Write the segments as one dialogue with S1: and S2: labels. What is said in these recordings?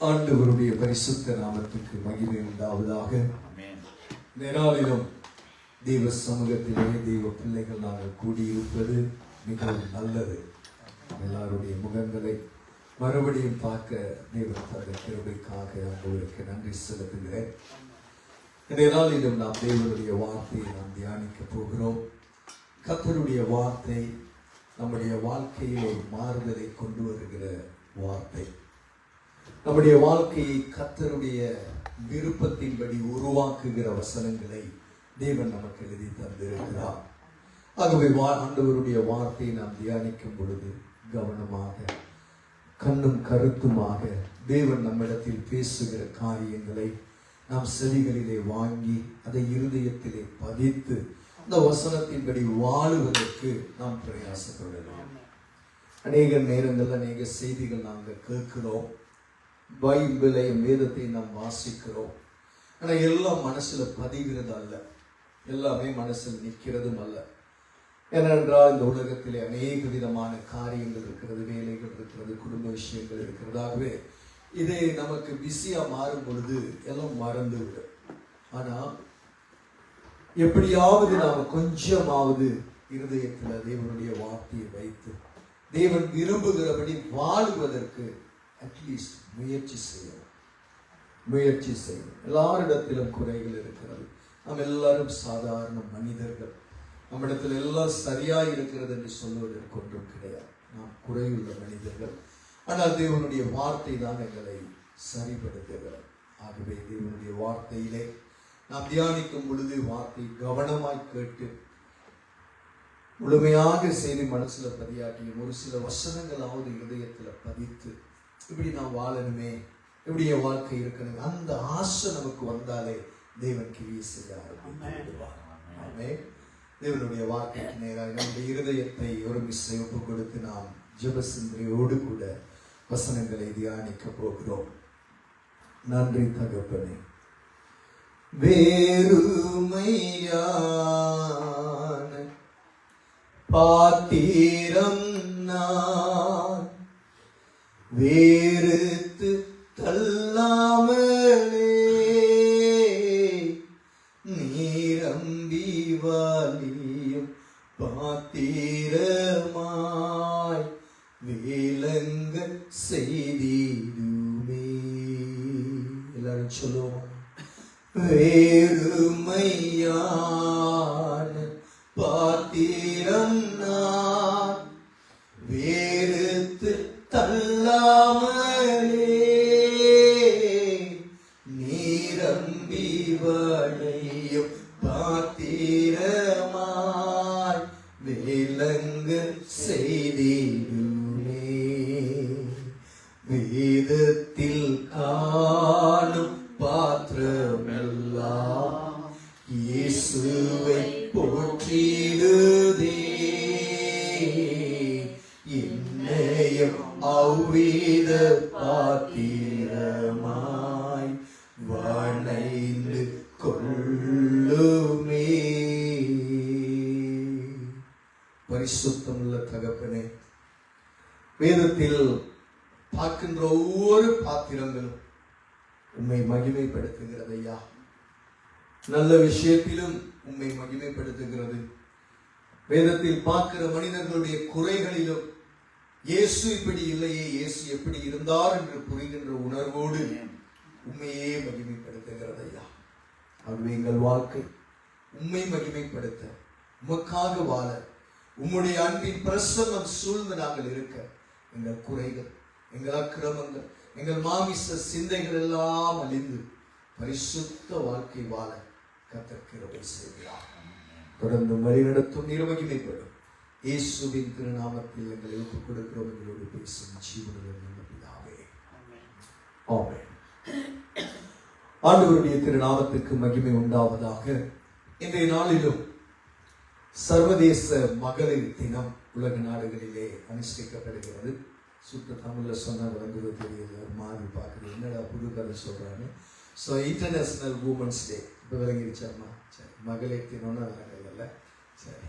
S1: ஆண்டவருடைய பரிசுத்த நாமத்துக்கு மகிமை உண்டாவதாக. இந்த நாளிலும் தெய்வ சமூகத்திலே தெய்வ பிள்ளைகள் நாங்கள் கூடியிருப்பது மிகவும் நல்லது. எல்லாருடைய முகங்களை மறுபடியும் பார்க்க தெய்வம் தந்த கிருபைக்காக ஆண்டவருக்கு நன்றி செலுத்துகிறேன். இந்த நாளிலும் நாம் தேவனுடைய வார்த்தையை நாம் தியானிக்க போகிறோம். கர்த்தருடைய வார்த்தை நம்முடைய வாழ்க்கையில் ஒரு மாறுதலை கொண்டு வருகிற வார்த்தை. நம்முடைய வாழ்க்கையை கர்த்தருடைய விருப்பத்தின்படி உருவாக்குகிற வசனங்களை தேவன் நமக்கு எழுதி தந்திருக்கிறார். ஆகவே ஆண்டவருடைய வார்த்தையை நாம் தியானிக்கும் பொழுது கவனமாக, கண்ணும் கருத்துமாக தேவன் நம்மிடத்தில் பேசுகிற காரியங்களை நாம் செவிகளிலே வாங்கி அதை இருதயத்திலே பதித்து அந்த வசனத்தின்படி வாழுவதற்கு நாம் பிரயாசப்படலாம். அநேக நேரங்கள் அநேக செய்திகள் நாங்கள் கேட்கிறோம், பைபிளையும் வேதத்தை நாம் வாசிக்கிறோம். ஆனால் எல்லாம் மனசுல பதிகிறது அல்ல, எல்லாமே மனசில் நிற்கிறதும் அல்ல. ஏனென்றால் இந்த உலகத்திலே அநேக விதமான காரியங்கள் இருக்கிறது, வேலைகள் இருக்கிறது, குடும்ப விஷயங்கள் இருக்கிறதாகவே இதை நமக்கு பிஸியா மாறும் பொழுது எல்லாம் மறந்து விடும். ஆனா எப்படியாவது நாம கொஞ்சமாவது இருதயத்தில் தேவனுடைய வார்த்தையை வைத்து தேவன் விரும்புகிறபடி வாழுவதற்கு அட்லீஸ்ட் முயற்சி செய்யணும். எல்லாரிடத்திலும் குறைகள் இருக்கிறது. நாம் எல்லாரும் சாதாரண மனிதர்கள். நம்மிடத்தில் எல்லாம் சரியா இருக்கிறது என்று சொல்வதற்கு ஒன்றும் கிடையாது. நாம் குறையுள்ள மனிதர்கள். ஆனால் தேவனுடைய வார்த்தை தான் எங்களை சரிபடுத்துகிறது. ஆகவே தேவனுடைய வார்த்தையிலே நாம் தியானிக்கும் பொழுது வார்த்தை கவனமாய் கேட்டு முழுமையாக செய்தி மனசுல பதியாட்டியும் ஒரு சில வசனங்களாவது இருதயத்துல பதித்து இப்படி நாம் வாழணுமே, இப்படி என் வாழ்க்கை இருக்கணும், அந்த ஆசை நமக்கு வந்தாலே தேவன் கிரியை செய்ய ஆரம்பிப்பார். தேவனுடைய வார்த்தைக்கு நேராக நம்முடைய இருதயத்தை ஒரு மிஸ்ஸை ஒப்பு கொடுத்து நாம் ஜெப சிந்தனையோடு கூட வசனங்களை தியானிக்க போகிறோம். நன்றி தகப்பனே. வேறுமையான பாத்திரம் நான் வேறுத்து தள்ளாமலே நீரம்பி வாலியும் பாத்திரமாய் விளங்க செய்திடுமே. எல்லாரும் சொல்லுவோம். வேறுமையான பாத்திரம் நான் வேறுத்து தள்ளாமலே நீரம்பி வளையும் பாத்திரமாய் விளங்க செய்திடுமே. வேதத்தில் காணும் பாத்திரமெல்லாம் இயேசுவை போற்றிடுதே. என்னையும் அவ்வித பாத்திரமாய் வணைந்து கொள்ளுமே. பரிசுத்தமுள்ள தகப்பனே, வேதத்தில் பார்க்கின்ற ஒவ்வொரு பாத்திரங்களும் உம்மை மகிமைப்படுத்துகிறது ஐயா. நல்ல விஷயத்திலும் உம்மை மகிமைப்படுத்துகிறது. வேதத்தில் பார்க்கிற மனிதர்களுடைய குறைகளிலும் இயேசு இப்படி இல்லையே, இயேசு எப்படி இருந்தார் என்று புரிகின்ற உணர்வோடு உண்மையே மகிமைப்படுத்துகிறது ஐயா. ஆகவே எங்கள் வாழ்க்கை உம்மை மகிமைப்படுத்த, உமக்காக வாழ, உம்முடைய அன்பின் பிரசன்னம் சூழ்ந்து நாங்கள் இருக்க எங்கள் குறைகள், எங்கள் அக்கிரமங்கள், எங்கள் மாமிச சிந்தைகள் எல்லாம் அழிந்து பரிசுத்த வாழ்க்கை வாழ கர்த்தர் கிருபை செய்கிறார். தொடர்ந்து வழிநடத்தும் நிர்வகிமைப்படும் இயேசுவின் திருநாமத்தில் எங்களை ஒப்புக் கொடுக்கிறோம். எங்களோடு பேசும் ஜீவனுள்ள நல்ல பிதாவே, ஆமென். ஆண்டவருடைய திருநாமத்துக்கு மகிமை உண்டாவதாக. இன்றைய நாளிலும் சர்வதேச மகளிர் தினம் உலக நாடுகளிலே அனுஷ்டிக்கப்படுகிறது. சுத்த தமிழ்ல சொன்ன விளங்குறது தெரியல, மாறி பார்க்குறது, என்னடா புது கதை சொல்றாங்க. ஸோ இன்டர்நேஷனல் உமன்ஸ் டே இப்போ விளங்கிடுச்சாம்மா. சரி, மகளிர் தினம்னு விளங்கல. சரி,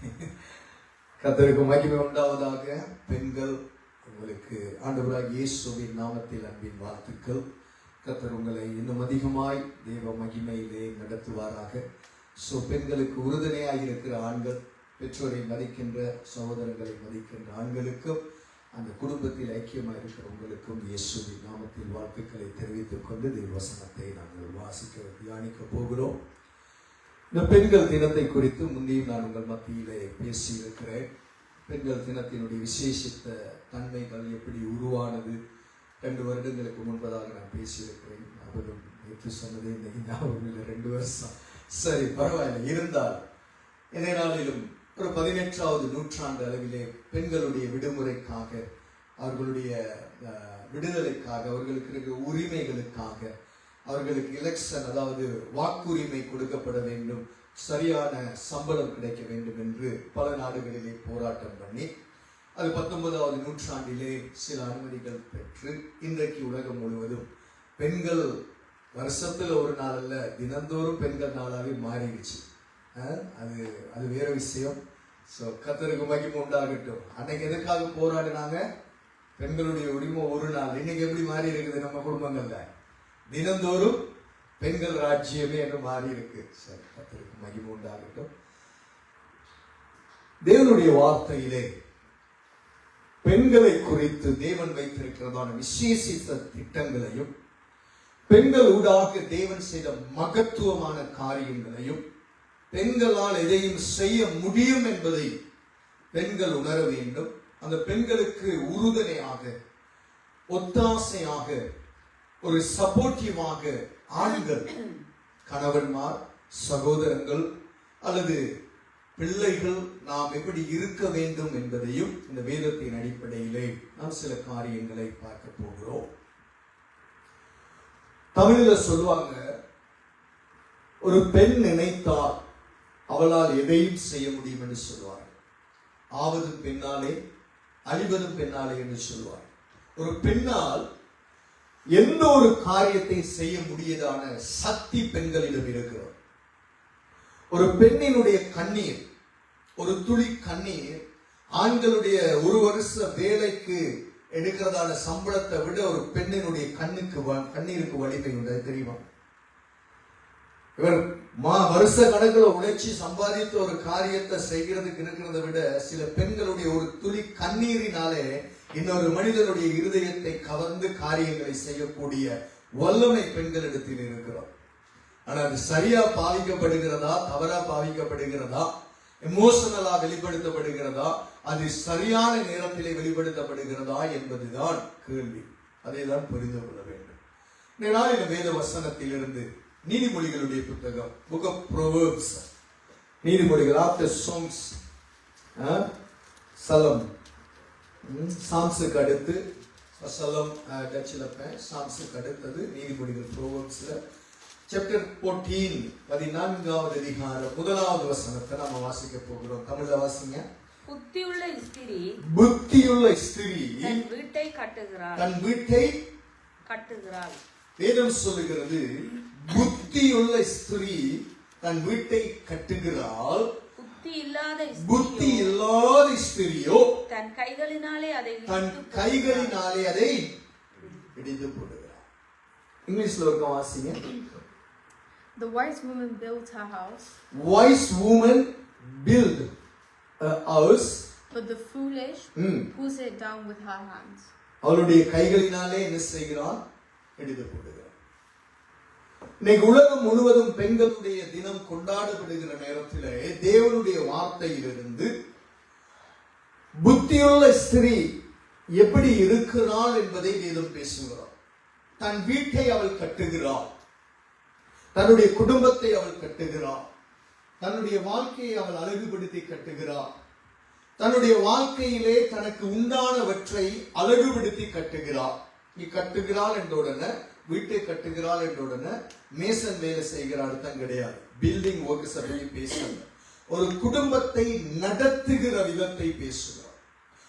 S1: கர்த்தருக்கு மகிமை உண்டாவதாக. பெண்கள் உங்களுக்கு ஆண்டவராகிய இயேசுவின் நாமத்தில் அன்பின் வாழ்த்துக்கள். கர்த்தர் உங்களை இன்னும் அதிகமாய் தேவ மகிமையிலே நடத்துவாராக. பெண்களுக்கு உறுதுணையாக இருக்கிற ஆண்கள், பெற்றோரை மதிக்கின்ற சகோதரர்களை மதிக்கின்ற ஆண்களுக்கும், அந்த குடும்பத்தில் ஐக்கியமாக இருக்கிற உங்களுக்கும் இயேசுவின் நாமத்தில் வாழ்த்துக்களை தெரிவித்துக் கொண்டு தேவ வசனத்தை நாங்கள் வாசிக்க தியானிக்க போகிறோம். இந்த பெண்கள் தினத்தை குறித்து முந்தையும் நான் உங்கள் மத்தியிலே பேசி இருக்கிறேன். பெண்கள் தினத்தினுடைய விசேஷித்த தன்மைகள் எப்படி உருவானது 2 வருடங்களுக்கு முன்பதாக நான் பேசியிருக்கிறேன். அவரும் நேற்று சொன்னது இன்னைக்கு ஞாபகம் இல்லை, 2 வருஷம். சரி, பரவாயில்லை. இருந்தால் இந்த நாளிலும் ஒரு 18வது நூற்றாண்டு அளவிலே பெண்களுடைய விடுமுறைக்காக, அவர்களுடைய விடுதலைக்காக, அவர்களுக்கு இருக்கிற உரிமைகளுக்காக, அவர்களுக்கு எலெக்ஷன், அதாவது வாக்குரிமை கொடுக்கப்பட வேண்டும், சரியான சம்பளம் கிடைக்க வேண்டும் என்று பல நாடுகளிலே போராட்டம் பண்ணி, அது 19வது நூற்றாண்டிலே சில அனுமதிகள் பெற்று இன்றைக்கு உலகம் முழுவதும் பெண்கள் வருஷத்துல ஒரு நாள் அல்ல, தினந்தோறும் பெண்கள் நாளாவே மாறிடுச்சு. அது வேற விஷயம். கர்த்தருக்கு மகிமை உண்டாகட்டும். அன்னைக்கு எதுக்காக போராடினாங்க? பெண்களுடைய உரிமை ஒரு நாள். இன்னைக்கு எப்படி மாறி இருக்குது நம்ம குடும்பங்கள்ல? தினந்தோறும் பெண்கள் ராஜ்யமே என்று மாறி இருக்கு. சரி, கர்த்தருக்கு மகிமை உண்டாகட்டும். தேவனுடைய வார்த்தையிலே பெண்களை குறித்து தேவன் வைத்திருக்கிறதான விசேஷித்த திட்டங்களையும், பெண்கள் ஊடாக தேவன் செய்த மகத்துவமான காரியங்களையும், பெண்களால் எதையும் செய்ய முடியும் என்பதை பெண்கள் உணர வேண்டும். அந்த பெண்களுக்கு உறுதுணையாக, ஒத்தாசையாக, ஒரு சப்போர்ட்டிவாக ஆண்கள், கணவன்மார், சகோதரங்கள் அல்லது பிள்ளைகள் நாம் எப்படி இருக்க வேண்டும் என்பதையும் இந்த வேதத்தின் அடிப்படையிலே நாம் சில காரியங்களை பார்க்க போகிறோம். தமிழ்ல சொல்லுவாங்க, ஒரு பெண் நினைத்தால் அவளால் எதையும் செய்ய முடியும் என்று சொல்வார். ஆவதும் பெண்ணாலே, அழிவதும் பெண்ணாலே என்று சொல்வார். ஒரு பெண்ணால் எந்த ஒரு காரியத்தை செய்ய முடியதான சக்தி பெண்களிடம் இருக்கிறது. ஒரு பெண்ணினுடைய கண்ணீர், ஒரு துளி கண்ணீர் ஆண்களுடைய ஒரு வருஷ வேலைக்கு எடுக்கிறதான சம்பளத்தை விட ஒரு பெண்ணினுடைய கண்ணீருக்கு வலிமை உண்டு. தெரியுமா? இவர் வருஷ கணக்கில் உழைச்சி சம்பாதித்த ஒரு காரியத்தை செய்கிறதுக்கு இருக்கிறத விட சில பெண்களுடைய ஒரு துளி கண்ணீரினாலே இன்னொரு மனிதனுடைய இருதயத்தை கவர்ந்து காரியங்களை செய்யக்கூடிய வல்லமை பெண்களிடத்தில் இருக்கிறோம். ஆனா அது சரியா பாவிக்கப்படுகிறதா, தவறா பாவிக்கப்படுகிறதா, எமோஷனலா வெளிப்படுத்தப்படுகிறதா, அது சரியான நேரத்திலே வெளிப்படுத்தப்படுகிறதா என்பதுதான் கேள்வி. அதை தான் புரிந்து கொள்ள வேண்டும். இந்த வேத வசனத்திலிருந்து நீதிமொழிகளுடைய புத்தகம், புக் ஆஃப் ப்ரோவர்ப்ஸ், நீதிமொழிகள், ஆஃப்டர் சாங்ஸ், சலம், சாம்ஸுக்கு அடுத்து சலம், சாம்ஸுக்கு அடுத்தது நீதிமொழிகள், ப்ரோவர்ப்ஸ்ல சாப்டர் 14, 14வது அதிகாரம் 1வது வசனத்தை நாம வாசிக்க போகிறோம். தமிழ்ல வாசிங்க.
S2: புத்தியுள்ள
S1: ஸ்திரீ
S2: தன் வீட்டை கட்டுகிறாள்.
S1: தன் வீட்டை
S2: கட்டுகிறாள்.
S1: வேதம் சொல்லுகிறது, புத்தியுள்ள ஸ்திரீ தன் வீட்டை கட்டுகிறாள். புத்தி இல்லாத ஸ்திரியோ
S2: தன் கைகளினாலே
S1: அதை இடித்து போடுகிறாள். இங்கிலீஷ்ல ஒரு வாசிங்க.
S3: The wise woman built her house.
S1: Wise woman build a house.
S3: But the foolish pulls it down with her hands.
S1: அவளுடைய கைகளினாலே என்ன செய்கிறாள்? இடித்து போடுகிறாள். இன்னைக்கு உலகம் முழுவதும் பெண்களுடைய தினம் கொண்டாடப்படுகிற நேரத்திலே தேவனுடைய வார்த்தையிலிருந்து புத்தியுள்ள ஸ்திரீ எப்படி இருக்கிறாள் என்பதை வேதம் பேசுகிறார். தன் வீட்டை அவள் கட்டுகிறாள், தன்னுடைய குடும்பத்தை அவள் கட்டுகிறாள், தன்னுடைய வாழ்க்கையை அவள் அழகுபடுத்தி கட்டுகிறாள், தன்னுடைய வாழ்க்கையிலே தனக்கு உண்டானவற்றை அழகுபடுத்தி கட்டுகிறாள். நீ கட்டுகிறாள் என்றுடனே, வீட்டை கட்டுகிறாள் என்றுடனே மேசன் வேலை செய்கிற அர்த்தம் கிடையாது. பில்டிங் ஒர்க்ஸ் பற்றி பேசுகிறார். ஒரு குடும்பத்தை நடத்துகிற விதத்தை பேசுகிறார்.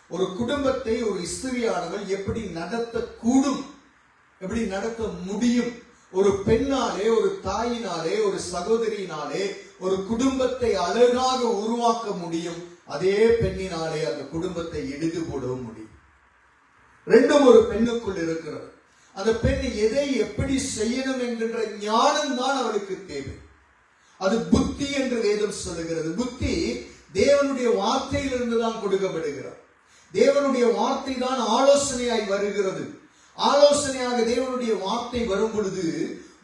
S1: ஒரு குடும்பத்தை ஒரு ஸ்திரியானவள் எப்படி நடத்தக்கூடும், எப்படி நடத்த முடியும், ஒரு பெண்ணாலே, ஒரு தாயினாலே, ஒரு சகோதரியினாலே ஒரு குடும்பத்தை அழகாக உருவாக்க முடியும். அதே பெண்ணினாலே அந்த குடும்பத்தை இடித்து போடவும் முடியும். ரெண்டும் ஒரு பெண்ணுக்குள் இருக்கிறது. அந்த பெண் எதை எப்படி செய்யணும் என்கின்ற ஞானம் தான் அவளுக்கு தேவை. அது புத்தி என்று வேதம் சொல்லுகிறது. புத்தி தேவனுடைய வார்த்தையிலிருந்து தான் கொடுக்கப்படுகிறது. தேவனுடைய வார்த்தை தான் ஆலோசனையாய் வருகிறது. ஆலோசனையாக தேவனுடைய வார்த்தை வரும் பொழுது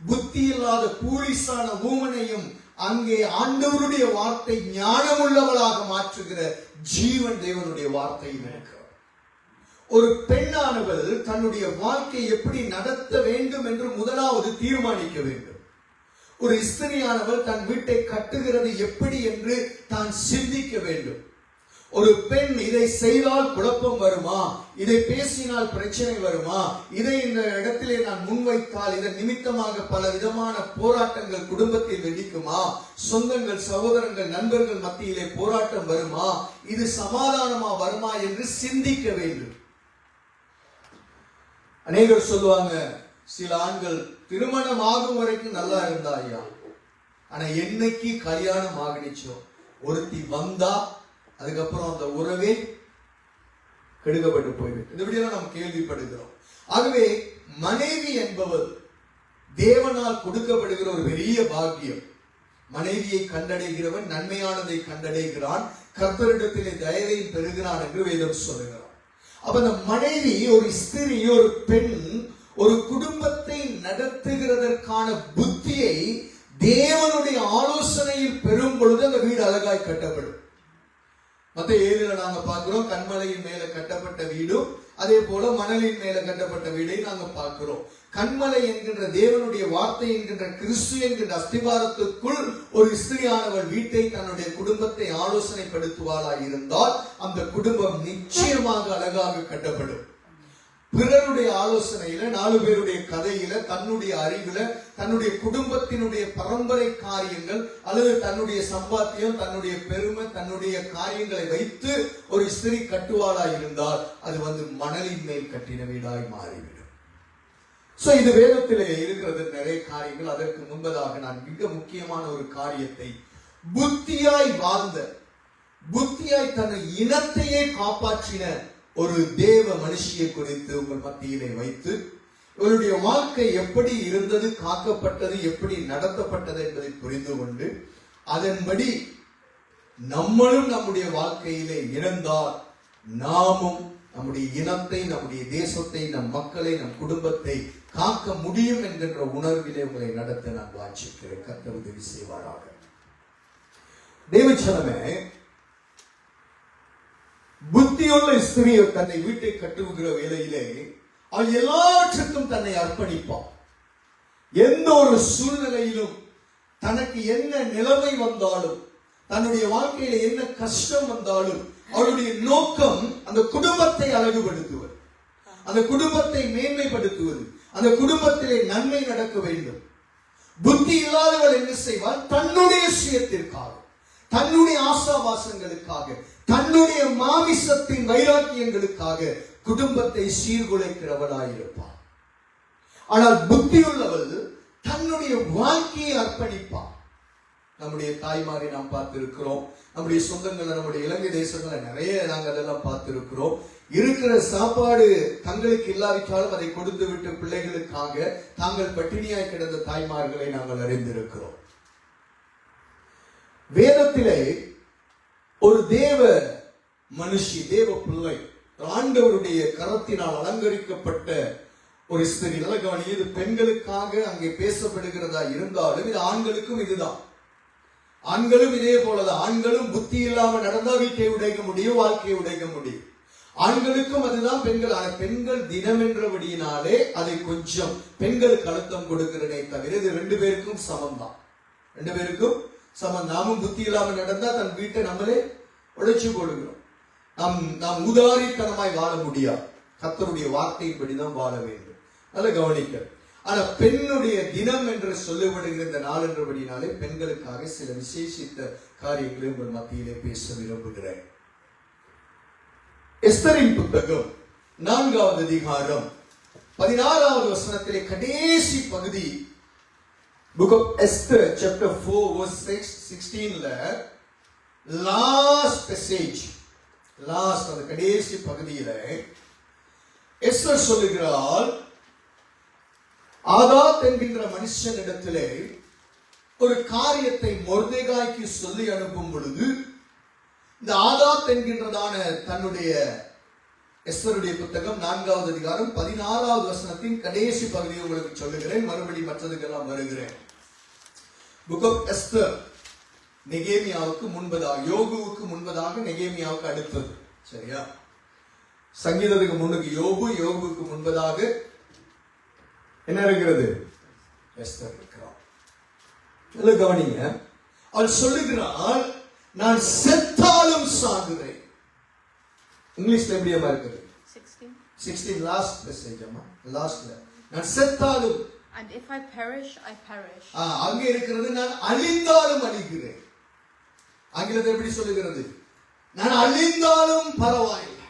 S1: புத்தி இல்லாத கூலிசான ஊமனையும் அங்கே ஆண்டவருடைய வார்த்தை ஞானமுள்ளவளாக மாற்றுகிற ஜீவன் தேவனுடைய வார்த்தையில் இருக்கிறார். ஒரு பெண்ணானவள் தன்னுடைய வாழ்க்கை எப்படி நடத்த வேண்டும் என்று முதலாவது தீர்மானிக்க வேண்டும். ஒரு ஸ்திரியானவள் தன் வீட்டை கட்டுகிறது எப்படி என்று தான் சிந்திக்க வேண்டும். ஒரு பெண் இதை செய்தால் குழப்பம் வருமா, இதை பேசினால் பிரச்சனை வருமா, இதை இந்த இடத்திலே நான் முன்வைத்தால் இதன் நிமித்தமாக பல விதமான போராட்டங்கள் குடும்பத்தில் வெடிக்குமா, சொந்தங்கள் சகோதரங்கள் நண்பர்கள் மத்தியிலே போராட்டம் வருமா, இது சமாதானமா வருமா என்று சிந்திக்க வேண்டும். அநேகர் சொல்லுவாங்க, சில ஆண்கள் திருமணம் ஆகும் வரைக்கும் நல்லா இருந்தாயா, ஆனா என்னைக்கு கல்யாணம் ஆகிடுச்சோ ஒருத்தி வந்தா அதுக்கப்புறம் அந்த உறவே கெடுக்கப்பட்டு போய்விட்டு இப்படியெல்லாம் நாம் கேள்விப்படுகிறோம். ஆகவே மனைவி என்பவர் தேவனால் கொடுக்கப்படுகிற ஒரு பெரிய பாக்கியம். மனைவியை கண்டடைகிறவன் நன்மையானதை கண்டடைகிறான், கர்த்தரிடத்திலே தயவை பெறுகிறான் என்று வேதம் சொல்லுகிறான். அப்ப அந்த மனைவி, ஒரு ஸ்திரீ, ஒரு பெண் ஒரு குடும்பத்தை நடத்துகிறதற்கான புத்தியை தேவனுடைய ஆலோசனையில் பெறும் பொழுது அந்த வீடு அழகாய் கட்டப்படும். மத்த 7 நாங்க பார்க்கிறோம், கண்மலையின் மேல கட்டப்பட்ட வீடும் அதே போல மணலின் மேல கட்டப்பட்ட வீடை நாங்க பார்க்கிறோம். கண்மலை என்கின்ற தேவனுடைய வார்த்தை என்கின்ற கிறிஸ்து என்கின்ற அஸ்திபாரத்துக்குள் ஒரு ஸ்திரியானவள் வீட்டை தன்னுடைய குடும்பத்தை ஆலோசனைப்படுத்துவாளா இருந்தால் அந்த குடும்பம் நிச்சயமாக அழகாக கட்டப்படும். பிறருடைய ஆலோசனையில, 4 பேருடைய கதையில, தன்னுடைய அறிவுல, தன்னுடைய குடும்பத்தினுடைய பரம்பரை காரியங்கள் அல்லது தன்னுடைய சம்பாத்தியம், தன்னுடைய பெருமை, தன்னுடைய காரியங்களை வைத்து ஒரு ஸ்திரீ கட்டுவாளா இருந்தால் அது மணலின் மேல் கட்டின வீடாய் மாறிவிடும். சோ இது வேதத்திலே இருக்கிறது நிறைய காரியங்கள். அதற்கு முன்பதாக நான் மிக முக்கியமான ஒரு காரியத்தை, புத்தியாய் வாழ்ந்த, புத்தியாய் தன்னை இனத்தையே காப்பாற்றின ஒரு தேவ மனுஷியை குறித்து உங்கள் மத்தியிலே வைத்து இவருடைய வாழ்க்கை எப்படி இருந்தது, காக்கப்பட்டது, எப்படி நடத்தப்பட்டது என்பதை புரிந்து கொண்டு அதன்படி நம்மளும் நம்முடைய வாழ்க்கையிலே இருந்தால் நாமும் நம்முடைய இனத்தை, நம்முடைய தேசத்தை, நம் மக்களை, நம் குடும்பத்தை காக்க முடியும் என்கின்ற உணர்விலே உங்களை நடத்த நான் வாஞ்சிக்கிறேன். கர்த்தர் உதவி செய்வாராக. தேவச்சனமே, புத்தியுள்ள ஸ்திரீ தன்னை வீட்டை கட்டுகிற வேளையிலே அவள் எல்லாவற்றுக்கும் தன்னை அர்ப்பணிப்பாள். எந்த ஒரு சூழ்நிலையிலும் தனக்கு என்ன நிலைமை வந்தாலும், தன்னுடைய வாழ்க்கையில என்ன கஷ்டம் வந்தாலும் அவளுடைய நோக்கம் அந்த குடும்பத்தை அழகுபடுத்துவது, அந்த குடும்பத்தை மேன்மைப்படுத்துவது, அந்த குடும்பத்திலே நன்மை நடக்க வேண்டும். புத்தி இல்லாதவள் என்ன செய்வாள்? தன்னுடைய சுயத்திற்காக, தன்னுடைய ஆசாபாசங்களுக்காக, தன்னுடைய மாமிசத்தின் வைராக்கியங்களுக்காக குடும்பத்தை சீர்குலைக்கிறவளாயிருப்பாள். ஆனால் புத்தியுள்ளவள் தன்னுடைய வாழ்க்கையை அர்ப்பணிப்பாள். நம்முடைய தாய்மாரை நாம் பார்த்திருக்கிறோம், நம்முடைய சொந்தங்களை, நம்முடைய இலங்கை தேசங்களை நிறைய நாங்கள் அதெல்லாம் பார்த்திருக்கிறோம். இருக்கிற சாப்பாடு தங்களுக்கு இல்லாவிட்டாலும் அதை கொடுத்து விட்டு பிள்ளைகளுக்காக தாங்கள் பட்டினியாய் கிடந்த தாய்மார்களை நாங்கள் அறிந்திருக்கிறோம். வேதத்திலே ஒரு தேவ மனுஷி, தேவ பிள்ளை, ஆண்டவருடைய கரத்தினால் அலங்கரிக்கப்பட்ட ஒரு ஸ்திரீ. நல்ல கவனி, இது பெண்களுக்காக அங்கே பேசப்படுகிறதா இருந்தாலும் இது ஆண்களுக்கும் இதுதான். ஆண்களும் இதே போலதான். ஆண்களும் புத்தி இல்லாம நடந்தா வீட்டை உடைக்க முடியும், வாழ்க்கையை உடைக்க முடியும். ஆண்களுக்கும் அதுதான். பெண்கள் தினம் என்றபடியினாலே அதை கொஞ்சம் பெண்களுக்கு அழுத்தம் கொடுக்கிறனே தவிர இது 2 பேருக்கும் சமம் தான். 2 பேருக்கும் சமம். நாமும் புத்தி இல்லாம நடந்தா தன் வீட்டை நம்மளே உடைச்சு கொள்கிறோம். நாம் உதாரித்தனமாய் வாழ முடியாது. கர்த்தருடைய வார்த்தையின்படிதான் வாழ வேண்டும். நல்ல கவனிக்க. ஆனா பெண்ணுடைய தினம் என்று சொல்லப்படுகிற இந்த நாள் என்றபடினாலே பெண்களுக்காக சில விசேஷித்த காரியங்களை உங்கள் மத்தியிலே பேச விரும்புகிறேன். எஸ்தரின் புத்தகம் 4வது அதிகாரம் 16வது வசனத்திலே கடைசி பகுதி, Book of Esther chapter 4 verse 16ல லாஸ்ட் passage, லாஸ்ட் அந்த கடைசி பகுதியில எஸ்தர் சொல்லுகிறாள், ஆதாத் என்கின்ற மனுஷனிடத்திலே ஒரு காரியத்தை மொர்தெகாய்க்கு சொல்லி அனுப்பும் பொழுது, இந்த ஆதாத் என்கின்றதான தன்னுடைய எஸ்தருடைய புத்தகம் 4வது அதிகாரம் 16வது வசனத்தின் கடைசி பகுதியை உங்களுக்கு சொல்லுகிறேன். மறுபடி மற்றதுக்கெல்லாம் வருகிறேன். புக் ஆஃப் எஸ்தர் நெகேமியாவுக்கு முன்பதாக, யோகுவுக்கு முன்பதாக, நெகேமியாவுக்கு அடுத்தது. சரியா? சங்கீதத்துக்கு முன்னுக்கு யோபு, யோகுவுக்கு முன்பதாக என்ன இருக்கிறது? எஸ்தர் இருக்கிறார். கவனிங்க. அவள் சொல்லுகிறாள், நான் செத்தாலும் சாகுறேன். இங்கிலீஷ்ல எப்படியமா இருக்குது? 16 லாஸ்ட் மெசேஜ் அம்மா, லாஸ்ட்ல நான் செத்தாலும்,
S3: and if I perish I perish.
S1: அங்க இருக்கிறது நான் அழிந்தாலும் அழிகிறேன். ஆங்கிலத்தில் எப்படி சொல்லுகிறது? நான் அழிந்தாலும் பரவாயில்லை,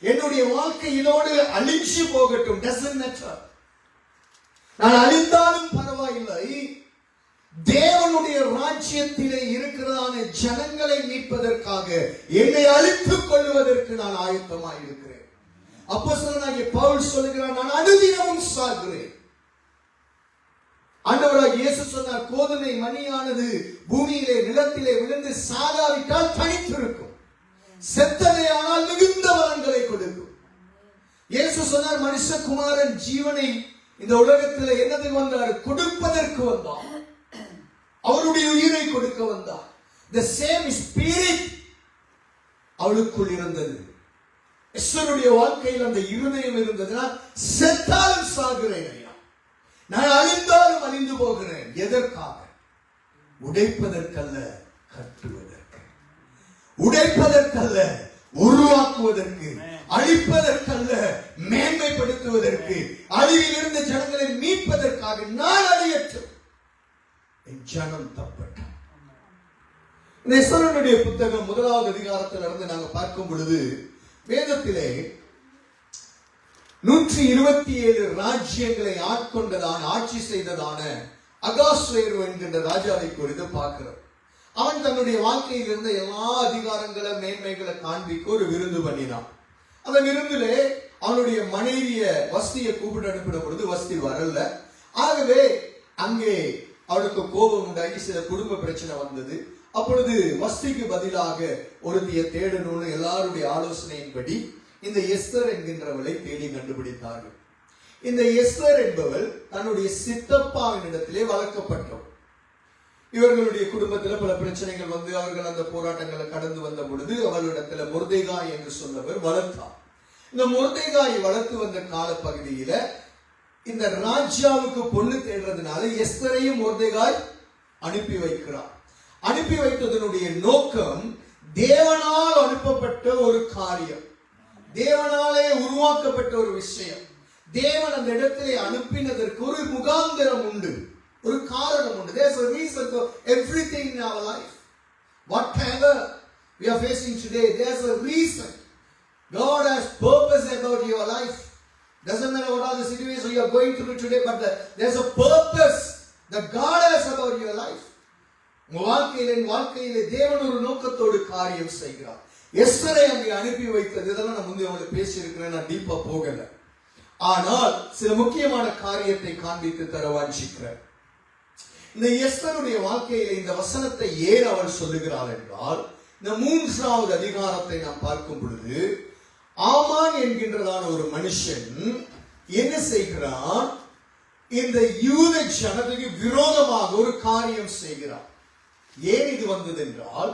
S1: என்னுடைய வாழ்க்கை இதோடு அழிஞ்சு போகட்டும், doesn't matter. நான் அழிந்தாலும் பரவாயில்லை, தேவனுடைய ராஜ்யத்திலே இருக்கிறதான ஜனங்களை மீட்பதற்காக என்னை அழித்துக் கொள்வதற்கு நான் ஆயத்தமாக இருக்கிறேன். அப்போஸ்தலனாகிய பவுல் சொல்லுகிறார், நான் அனுதினமும் சாகிறேன். ஆண்டவராகிய இயேசு சொன்னார், கோதுமை மணியானது பூமியிலே நிலத்திலே விழுந்து சாகாவிட்டால் தனித்திருக்கும், செத்ததே ஆனால் மிகுந்த பலன்களை கொடுக்கும். இயேசு சொன்னார், மனுஷகுமாரன் ஜீவனை இந்த உலகத்தில் என்னது வந்தார்? கொடுப்பதற்கு வந்தார். அவருடைய உயிரை கொடுக்க வந்தார். The same spirit அவளுக்குள் இருந்தது. எஸ்தருடைய வாழ்க்கையில் அந்த இருதயம் இருந்ததுனால் செத்தாலும் சாகிறேன் ஐயா, நான் அழிந்தாலும் அழிந்து போகிறேன். எதற்காக? உடைப்பதற்கல்ல, கட்டுவதற்கு. உடைப்பதற்கல்ல, உருவாக்குவதற்கு. அழிப்பதற்கல்ல, மேன்மைப்படுத்துவதற்கு. அழிவில் இருந்த ஜனங்களை மீட்பதற்காக. நான் அழியற்று என் ஜனம் தப்பட்டான். இந்த எஸ்தருடைய புத்தகம் 1வது அதிகாரத்திலிருந்து நாங்க பார்க்கும் பொழுது, வேதத்திலே 127 ராஜ்யங்களை ஆட்கொண்டதான, ஆட்சி செய்ததான அகாஸ்வேரு என்கின்ற ராஜாவை குறித்து பார்க்கிறோம். அவன் தன்னுடைய வாழ்க்கையில் இருந்த எல்லா அதிகாரங்களை, மேன்மைகளை காண்பிக்க ஒரு விருந்து பண்ணினான். அந்த விருந்திலே அவனுடைய மனைவிய வஸ்தியை கூப்பிட்டு அனுப்பின பொழுது வஸ்தி வரல. ஆகவே அங்கே அவளுக்கு கோபம் உண்டாகி சில குடும்ப பிரச்சனை வந்தது. அப்பொழுது வஸ்திக்கு பதிலாக ஒருத்திய தேடணும்னு எல்லாருடைய ஆலோசனையின்படி இந்த எஸ்தர் என்கின்றவளை தேடி கண்டுபிடித்தார்கள். இந்த எஸ்தர் என்பவள் தன்னுடைய சித்தப்பாவின் இடத்திலே வளர்க்கப்பட்டோம். இவர்களுடைய குடும்பத்தில் பல பிரச்சனைகள் வந்து அவர்கள் அந்த போராட்டங்களை கடந்து வந்த பொழுது அவளிடத்துல மொர்தெகாய் என்று சொன்னவர் வளர்த்தார். இந்த மொர்தெகாயை வளர்த்து வந்த கால பகுதியில இந்த ராஜாவுக்கு பொண்ணு தேடுறதுனால எஸ்தரையும் மொர்தெகாய் அனுப்பி வைக்கிறார். அனுப்பி வைத்ததனுடைய நோக்கம் தேவனால் அனுப்பப்பட்ட ஒரு காரியம், தேவனாலே உருவாக்கப்பட்ட ஒரு விஷயம். தேவன் அந்த இடத்திலே அனுப்பினதற்கு ஒரு முகாந்திரம் உண்டு, ஒரு காரணம் உண்டு. There's a reason for everything in our life. Whatever we are facing today, there's a reason. God has purpose about your life. Doesn't matter what are the situations you are going through today, but there's a purpose that God has about your life. உங்க வாழ்க்கையிலே தேவன் ஒரு நோக்கத்தோடு காரியம் செய்கிறார். எஸ்தரை அங்கே அனுப்பி வைத்தது, இதெல்லாம் நான் முந்தைய உங்களுக்கு பேசி இருக்கிறேன், நான் டீப்பா போகல. ஆனால் சில முக்கியமான காரியத்தை காண்பித்து தர வாஞ்சிக்கிறேன். இந்த எஸ்தருடைய வாழ்க்கையில இந்த வசனத்தை ஏன் அவர் சொல்லுகிறார் என்றால், இந்த 3வது அதிகாரத்தை நாம் பார்க்கும் பொழுது ஆமான் என்கின்றதான ஒரு மனுஷன் என்ன செய்கிறான்? இந்த யூத ஜனத்துக்கு விரோதமாக ஒரு காரியம் செய்கிறான். ஏன் இது வந்தது என்றால்,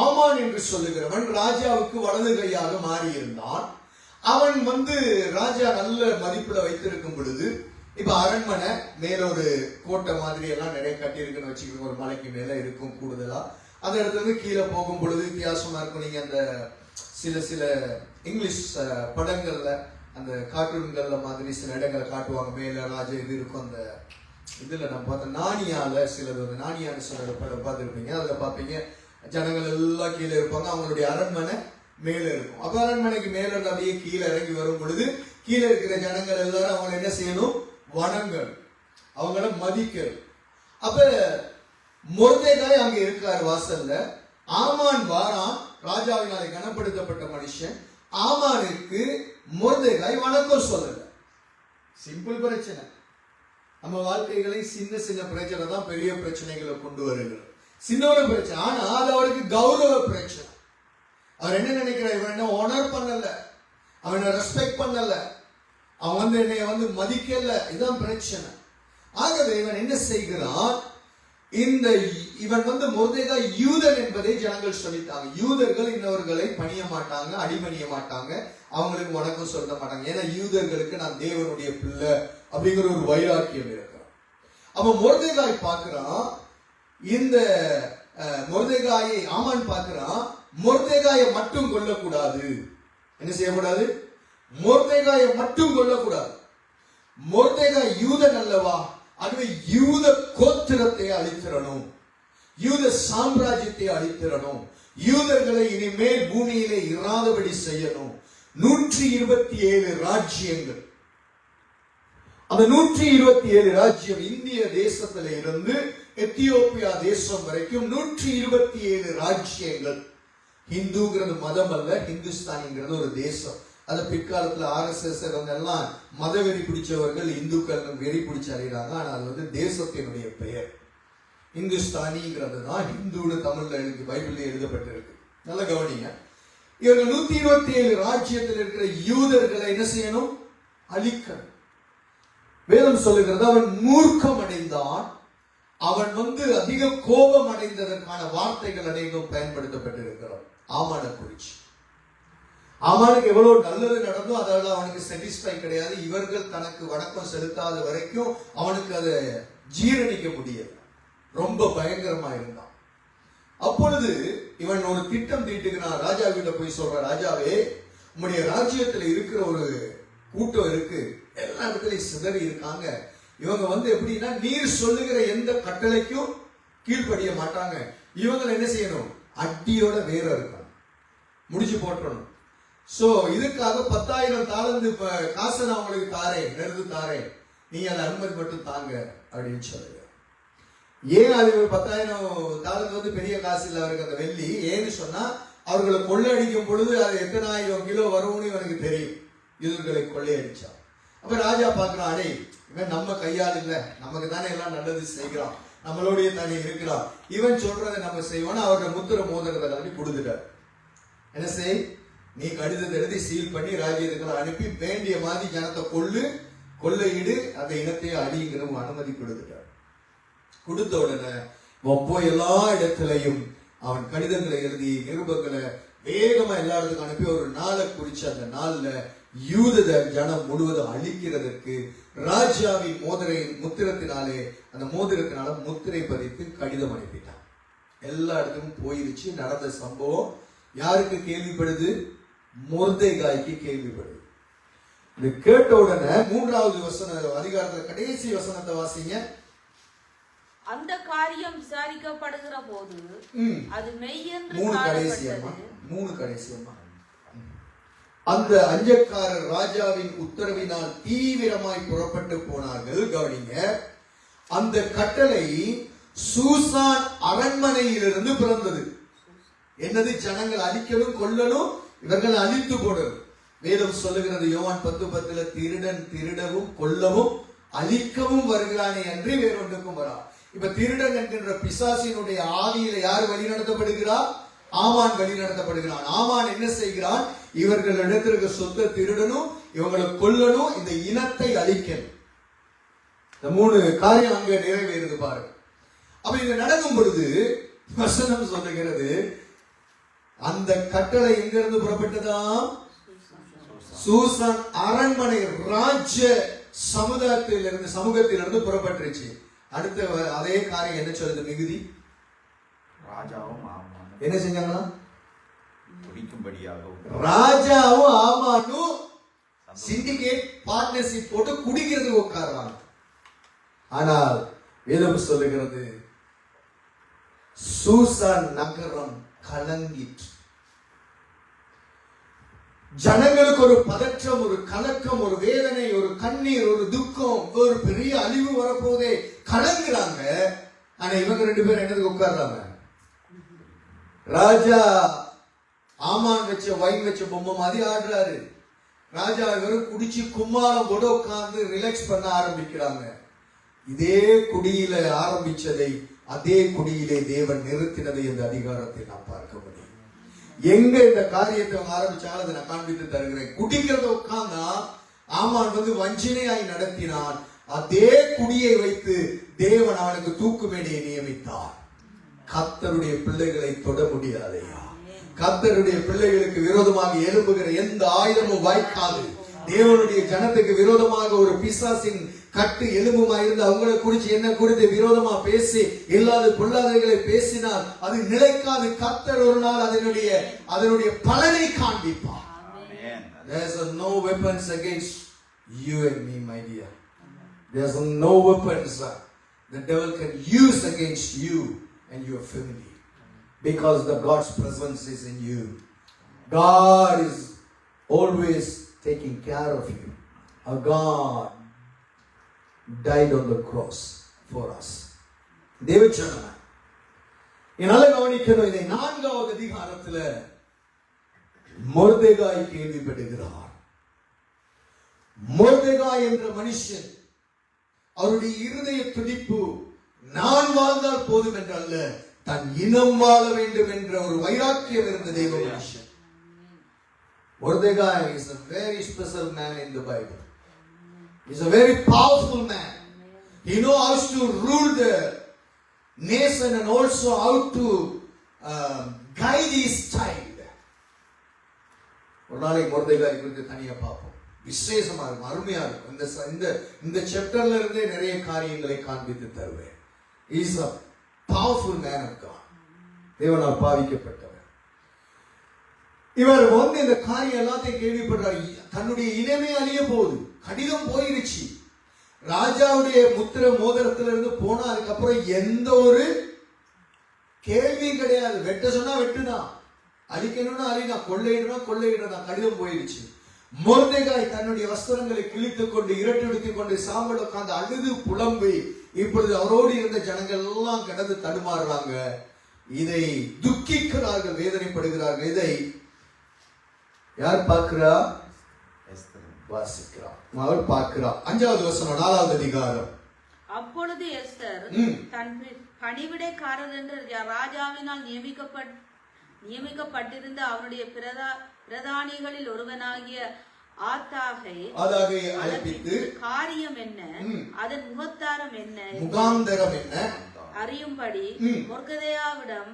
S1: ஆமான் என்று சொல்லுகிறவன் ராஜாவுக்கு வலது கையாக மாறி இருந்தான். அவன் ராஜா நல்ல மதிப்புல வைத்திருக்கும் பொழுது, இப்ப அரண்மனை மேல ஒரு கோட்டை மாதிரி எல்லாம் நிறைய கட்டி இருக்குன்னு வச்சுக்கோங்க, ஒரு மலைக்கு மேல இருக்கும் கூடுதலா. அந்த இடத்துல இருந்து கீழே போகும் பொழுது வித்தியாசமா இருக்கும். நீங்க அந்த சில இங்கிலீஷ் படங்கள்ல, அந்த கார்ட்டூன்கள்ல மாதிரி சில இடங்களை காட்டுவாங்க, மேல ராஜா இது இருக்கும். அந்த இதுல நம்ம பார்த்த நாணியால சிலது நாணியான்னு சில படம் பார்த்துருப்பீங்க. அதுல பார்ப்பீங்க ஜனங்கள் எல்லாம் கீழே இருப்பாங்க, அவங்களுடைய அரண்மனை மேல இருக்கும். அப்ப அரண்மனைக்கு மேல இருந்து அப்படியே கீழே இறங்கி வரும் பொழுது கீழே இருக்கிற ஜனங்கள் எல்லாரும் அவங்க என்ன செய்யணும்? வணங்கல், அவங்கள மதிக்கல். அப்ப மொர்தெகாய் அங்க இருக்காரு வாசல்ல. ஆமான் வாரான், ராஜாவினாலே கனப்படுத்தப்பட்ட மனுஷன். ஆமானுக்கு மொர்தெகாய் வணக்கம் சொல்லல. சிம்பிள் பிரச்சனை. நம்ம வாழ்க்கைகளை சின்ன சின்ன பிரச்சனை தான் பெரிய பிரச்சனைகளை கொண்டு வருகிறது. சின்ன ஒரு பிரச்சனை, ஆனா அது அவருக்கு கௌரவ பிரச்சனை. அவர் என்ன நினைக்கிறார், இவன் என்ன ஆனர் பண்ணல, அவனை ரெஸ்பெக்ட் பண்ணல, அவன் என்னை மதிக்கல, இதுதான் பிரச்சனை. ஆகவே இவன் என்ன செய்கிறான், இவன் மொர்தெகாய் யூதன் என்பதை ஜனங்கள் சொல்லிட்டாங்க. யூதர்கள் இன்னவர்களை பணிய மாட்டாங்க, அடிபணிய மாட்டாங்க, அவங்களுக்கு வணக்கம் சொல்ல மாட்டாங்க. ஏன்னா யூதர்களுக்கு நான் தேவனுடைய பிள்ளை அப்படிங்கிற ஒரு வைராக்கியம் இருக்கிறான். அவன் மொர்தெகாய் பார்க்கிறான், இந்த மொர்தெகாயை ஆமான் பார்க்கிறான், மொர்தெகாயை மட்டும் கொல்லக்கூடாது. என்ன செய்யக்கூடாது, மொர்தெகாயை மட்டும் கொல்லக்கூடாது. மொர்தெகாய் யூதன் அல்லவா, அதுவே யூத கோத்திரத்தை அழித்திரணும், யூத சாம்ராஜ்யத்தை அழித்திரணும், யூதர்களை இனிமேல் பூமியிலே இராதபடி செய்யணும். 127 ராஜ்யங்கள், அந்த 127 ராஜ்யம் இந்திய தேசத்தில இருந்து எத்தியோப்பியா தேசம் வரைக்கும் 127 ராஜ்யங்கள். ஹிந்துங்கிறது மதம் அல்ல, ஹிந்துஸ்தானிங்கிறது ஒரு தேசம். அது பிற்காலத்துல RSS எல்லாம் மத வெறி பிடிச்சவர்கள் இந்துக்கள் வெறி பிடிச்சு அறிகிறாங்க. ஆனா அது தேசத்தினுடைய பெயர். இந்துஸ்தானிங்கிறது தான் ஹிந்துன்னு தமிழ்ல பைபிள்ல எழுதப்பட்டிருக்கு. நல்ல கவனிங்க. இவர்கள் 127 ராஜ்யத்தில் இருக்கிற யூதர்களை என்ன செய்யணும், அழிக்கணும். வேதம் சொல்லுகிறது, அவன் மூர்க்கம் அடைந்தான். அவன் அதிக கோபம் அடைந்ததற்கான வார்த்தைகள் அநேகம் பயன்படுத்தப்பட்டிருக்கிறான். ஆமான குறிச்சு, ஆமானுக்கு எவ்வளவு நல்லது நடந்தோ அதால அவனுக்கு சாட்டிஸ்ஃபை கிடையாது. இவர்கள் தனக்கு வணக்கம் செலுத்தாத வரைக்கும் அவனுக்கு அதை ஜீரணிக்க முடியல. ரொம்ப பயங்கரமா இருந்தான். அப்பொழுது இவன் ஒரு திட்டம் தீட்டுகிறான். ராஜா கிட்ட போய் சொல்ற, ராஜாவே, உம்முடைய ராஜ்யத்துல இருக்கிற ஒரு கூட்டம் இருக்கு, எல்லா இடத்துலயும் சிதறி இருக்காங்க. இவங்க எப்படின்னா, நீர் சொல்லுகிற எந்த கட்டளைக்கும் கீழ்ப்படிய மாட்டாங்க. இவங்களை என்ன செய்யணும், அடியோட வேற இருக்கணும், முடிச்சு போட்டணும். சோ இதுக்காக 10,000 தாலந்து காசை நான் உங்களுக்கு தாரேன், நெருது தாரேன், நீங்க அதை அனுமதி மட்டும் தாங்க அப்படின்னு சொல்லுங்க. ஏன் அது 10,000 தாலந்து பெரிய காசு இல்லை அவருக்கு, அந்த வெள்ளி. ஏன்னு சொன்னா, அவர்களை கொள்ளையடிக்கும் பொழுது அது எத்தனை ஆயிரம் கிலோ வரும்னு இவனுக்கு தெரியும், யூதர்களை கொள்ளையடிச்சா. அப்ப ராஜா பாக்குறான், அடே இவன் நம்ம கையால் இல்ல, நமக்கு தானே எல்லாம் நல்லது செய்கிறான், நம்மளோடைய தானே இருக்கிறான், இவன் சொல்றதை நம்ம செய்வோம். அவருடைய முத்திர மோதிரத்தை கலட்டி கொடுத்துட்டார். என்ன செய், நீ கடிதத்தை எழுதி சீல் பண்ணி ராஜ்யத்துக்களை அனுப்பி வேண்டிய மாதிரி ஜனத்தை கொள்ளையிடு, அந்த இனத்தையே அடிங்கிற அனுமதி கொடுத்துட்டார். கொடுத்த உடனே போய் எல்லா இடத்திலையும் அவன் கடிதங்களை எழுதி நிருபங்களை வேகமா எல்லா இடத்துக்கும் அனுப்பி ஒரு நாளை குறிச்சு அந்த நாள்ல யூத ஜனம் முழுவதும் அழிக்கிறதற்கு ராஜாவின் முத்திரத்தினாலே, அந்த மோதிரத்தினால முத்திரை பதித்து கடிதம் அனுப்பிட்டான். எல்லா இடத்துக்கும் போயிருச்சு. நடந்த சம்பவம் யாருக்கு கேள்விப்படுது, மொர்தெகாய்க்கு கேள்விப்படுது. இது கேட்ட உடனே 3வது அதிகாரத்துல கடைசி வசனத்தை வாசிங்க.
S2: அந்த காரியம் விசாரிக்கப்படுகிற போது அது மெய்யென்று
S1: 3 கடைசியம்மா. அந்த அஞ்சக்காரர் ராஜாவின் உத்தரவினால் தீவிரமாய் புறப்பட்டு போனார்கள். கவனிங்க, அந்த கட்டளை சூசான் அரண்மனையிலிருந்து பிறந்தது. என்னது, ஜனங்கள் அழிக்கணும், கொல்லணும், இவர்கள் அழித்து போடணும். வேதம் சொல்லுகிறது, யோவான் 10:10, திருடன் திருடவும் கொல்லவும் அழிக்கவும் வருகிறானே அன்றி வேறொன்றுக்கும் வரா. இப்ப திருடன் என்கின்ற பிசாசினுடைய ஆவியில யார் வழி நடத்தப்படுகிறார், ஆமான் வழி நடத்தப்படுகிறான். ஆமான் என்ன செய்கிறான், இவர்கள் இடத்திற்கு சொந்த திருடனும், இவங்களை கொல்லணும், இந்த இனத்தை அழிக்கணும். இந்த 3 காரியம் அங்க நிறைவேறுது பாருங்க. அப்ப இது நடக்கும் பொழுது வசனம் சொல்லுகிறது, அந்த கட்டளை எங்கிருந்து புறப்பட்டதா, சூசான் அரண்மனை ராஜ்ய சமூகத்திலிருந்து புறப்பட்டுருச்சு. அடுத்த அதே காரியம் என்ன சொல்லுது, மிகுதி
S4: ராஜாவும்
S1: என்ன செஞ்சாங்களா,
S4: ராஜாவும்
S1: ஆமானும் சிண்டிகேட் பார்ட்னர்ஷிப் போட்டு குடிக்கிறதுக்கு உட்கார்றாங்க. ஆனால் வேதம் சொல்லுகிறது, சூசான் நகரம் கலங்கிற்று. ஜனங்களுக்கு ஒரு பதற்றம், ஒரு கலக்கம், ஒரு வேதனை, ஒரு கண்ணீர், ஒரு துக்கம், ஒரு பெரிய அழிவு வரப்போதே கலங்குறாங்க. ஆனா இவங்க 2 பேரும் என்னதுக்கு உட்கார்றாங்க, ராஜா ஆமான் வச்ச வைன் வச்ச பொம்மை மாதிரி ஆடுறாரு. ராஜா வெறும் குடிச்சு கும்மாளம் கூட உட்கார்ந்து ரிலாக்ஸ் பண்ண ஆரம்பிக்கிறாங்க. இதே குடியில ஆரம்பிச்சதை அதே குடியிலே தேவன் நிறுத்தினதை இந்த அதிகாரத்தை நாம் பார்க்க முடியும். எங்க இந்த காரியத்தை அவங்க ஆரம்பிச்சாலும் அதை நான் காண்பித்து தருகிறேன். குடிக்கிறத உட்கார்ந்தா ஆமான் வஞ்சினையாய் நடத்தினான். அதே குடியை வைத்து தேவன் அவனுக்கு தூக்கு மேடையை நியமித்தார். கர்த்தருடைய பிள்ளைகளை தொட முடியாதையா? கர்த்தருடைய பிள்ளைகளுக்கு விரோதமாக எழும்புகிற எந்த ஆயுதமும் வாய்க்காது. தேவனுடைய ஜனத்துக்கு விரோதமாக ஒரு பிசாசின் கட்டு எலும்புமா இருந்து அவங்களை குறித்து என்ன குறித்து விரோதமா பேசி இல்லாத பொல்லாதவைகளை பேசினால் அது நிலைக்காது. கர்த்தர் ஒரு நாள் அதனுடைய பலனை காண்பிப்பார். There's no weapons against you and me, my dear. There's no weapons the devil can use against you and your family, because the God's presence is in you. God is always taking care of you. Our God died on the cross for us. தேவச்சனமே, என்னால கவனிக்கணும். இதை 4வது அதிகாரத்துல மொர்தெகாய் கேள்விப்படுகிறார். மொர்தெகாய் என்ற மனுஷன், அவருடைய இருதய துடிப்பு நான் வாழ்ந்தால் போதும் என்றல்ல, தன் இனம் வாழ வேண்டும் என்ற ஒரு வைராக்கியம் இருந்த தெய்வ மனுஷன். Mordecai is a very special man in the Bible. He's a very powerful man. He knows how to rule the nation and also how to guide his child. ஒரு நாளைக்கு மொர்தெகாய் குறித்து தனியா பார்ப்போம். விசேஷமா இருக்கும், அருமையா இருக்கும். இந்த சாப்டர்ல இருந்தே நிறைய காரியங்களை காண்பித்து தருவேன். He is a powerful man of God. தேவனால் பாவிக்கப்பட்டவர். இவர் இந்த காரியம் எல்லாத்தையும் கேள்விப்படுறார். தன்னுடைய இனமே அழிய போகுது. கடிதம் போயிருச்சு. ராஜாவுடைய முத்திர மோதிரத்துல இருந்து போனா அதுக்கப்புறம் எந்த ஒரு கேள்வியும் கிடையாது. வெட்ட சொன்னா வெட்டுதான், அழிக்கணும்னா அழினா, கொள்ளையிடணும். கடிதம் போயிருச்சு. மொர்தெகாய் தன்னுடைய வஸ்திரங்களை கிழித்துக் கொண்டு இரட்டெடுத்துக் கொண்டு சாம்பல் உட்கார்ந்து அழுது புலம்பி, இப்பொழுது அவரோடு இருந்த ஜனங்கள் எல்லாம் கிடந்து தடுமாறுறாங்க. இதை துக்கிக்கிறார்கள், வேதனைப்படுகிறார்கள். இதை யார் பார்க்கிறா? வாசிக்கிறா, அவள் பார்க்கிறா. 5வது வசனம் 4வது அதிகாரம்.
S2: அப்பொழுது எஸ்தர் தன் பணிவிடைக்காரர் என்று ராஜாவினால் நியமிக்கப்பட்டிருந்த அவருடைய பிரதானிகளில் ஒருவனாகிய ஆத்தாகை அழைப்பித்து காரியம் என்ன, அதன் முகத்தாரம் என்ன, முகாந்தரம் என்ன அறியும்படி மொர்தெகாயிடம்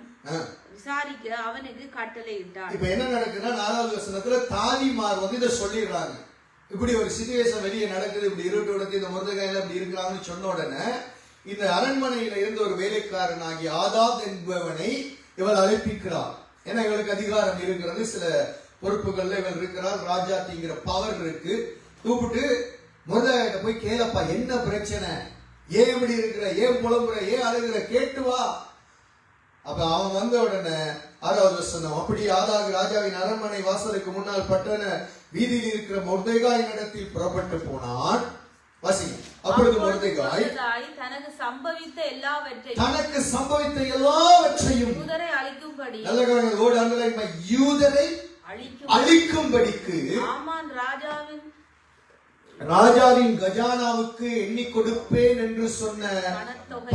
S2: விசாரிக்க அவனுக்கு கட்டளையிட்டார். இப்ப என்ன நடக்குதுன்னா 4வது வசனத்துல தாதிமார் இத சொல்லிடுறாங்க. இப்படி ஒரு சிச்சுவேஷன் வெளியே நடக்குது, இப்படி இருட்டு இந்த மொர்தெகாய் இப்படி இருக்கிறாங்கன்னு சொன்ன உடனே இந்த அரண்மனையில இருந்த ஒரு வேலைக்காரன் ஆகிய ஆதாத் என்பவனை இவள் அழைப்பிக்கிறார். ஏன்னா இவளுக்கு அதிகாரம் இருக்கிறது, சில பொறுப்புகள்ல இவள் இருக்கிறார், ராஜாத்திங்கிற பவர் இருக்கு. கூப்பிட்டு மொர்தெகாயிட்ட போய் கேளப்பா, என்ன பிரச்சனை, ஏன் இப்படி இருக்கிற, ஏன் புலம்புற, ஏன் அழுகிற, கேட்டு வா. அப்ப அவன் வந்த உடனே 6வது வசனம், அப்படி ஆதாக் ராஜாவின் அரண்மனை வாசலுக்கு முன்னால் பட்டண வீதியில் இருக்கிற மொர்தெகாய் இடத்தில் புறப்பட்டு போனான். வாசிங்க. அப்பொழுது மொர்தெகாய் தனக்கு சம்பவித்த எல்லாவற்றையும் யூதரை அழிக்கும்படி, நல்ல வேர்ட் அண்டர்லைன் பை யூதரை அழிக்கும்படிக்கு ஆமான் ராஜாவின் கஜானாவுக்கு எண்ணி கொடுப்பேன் என்று சொன்ன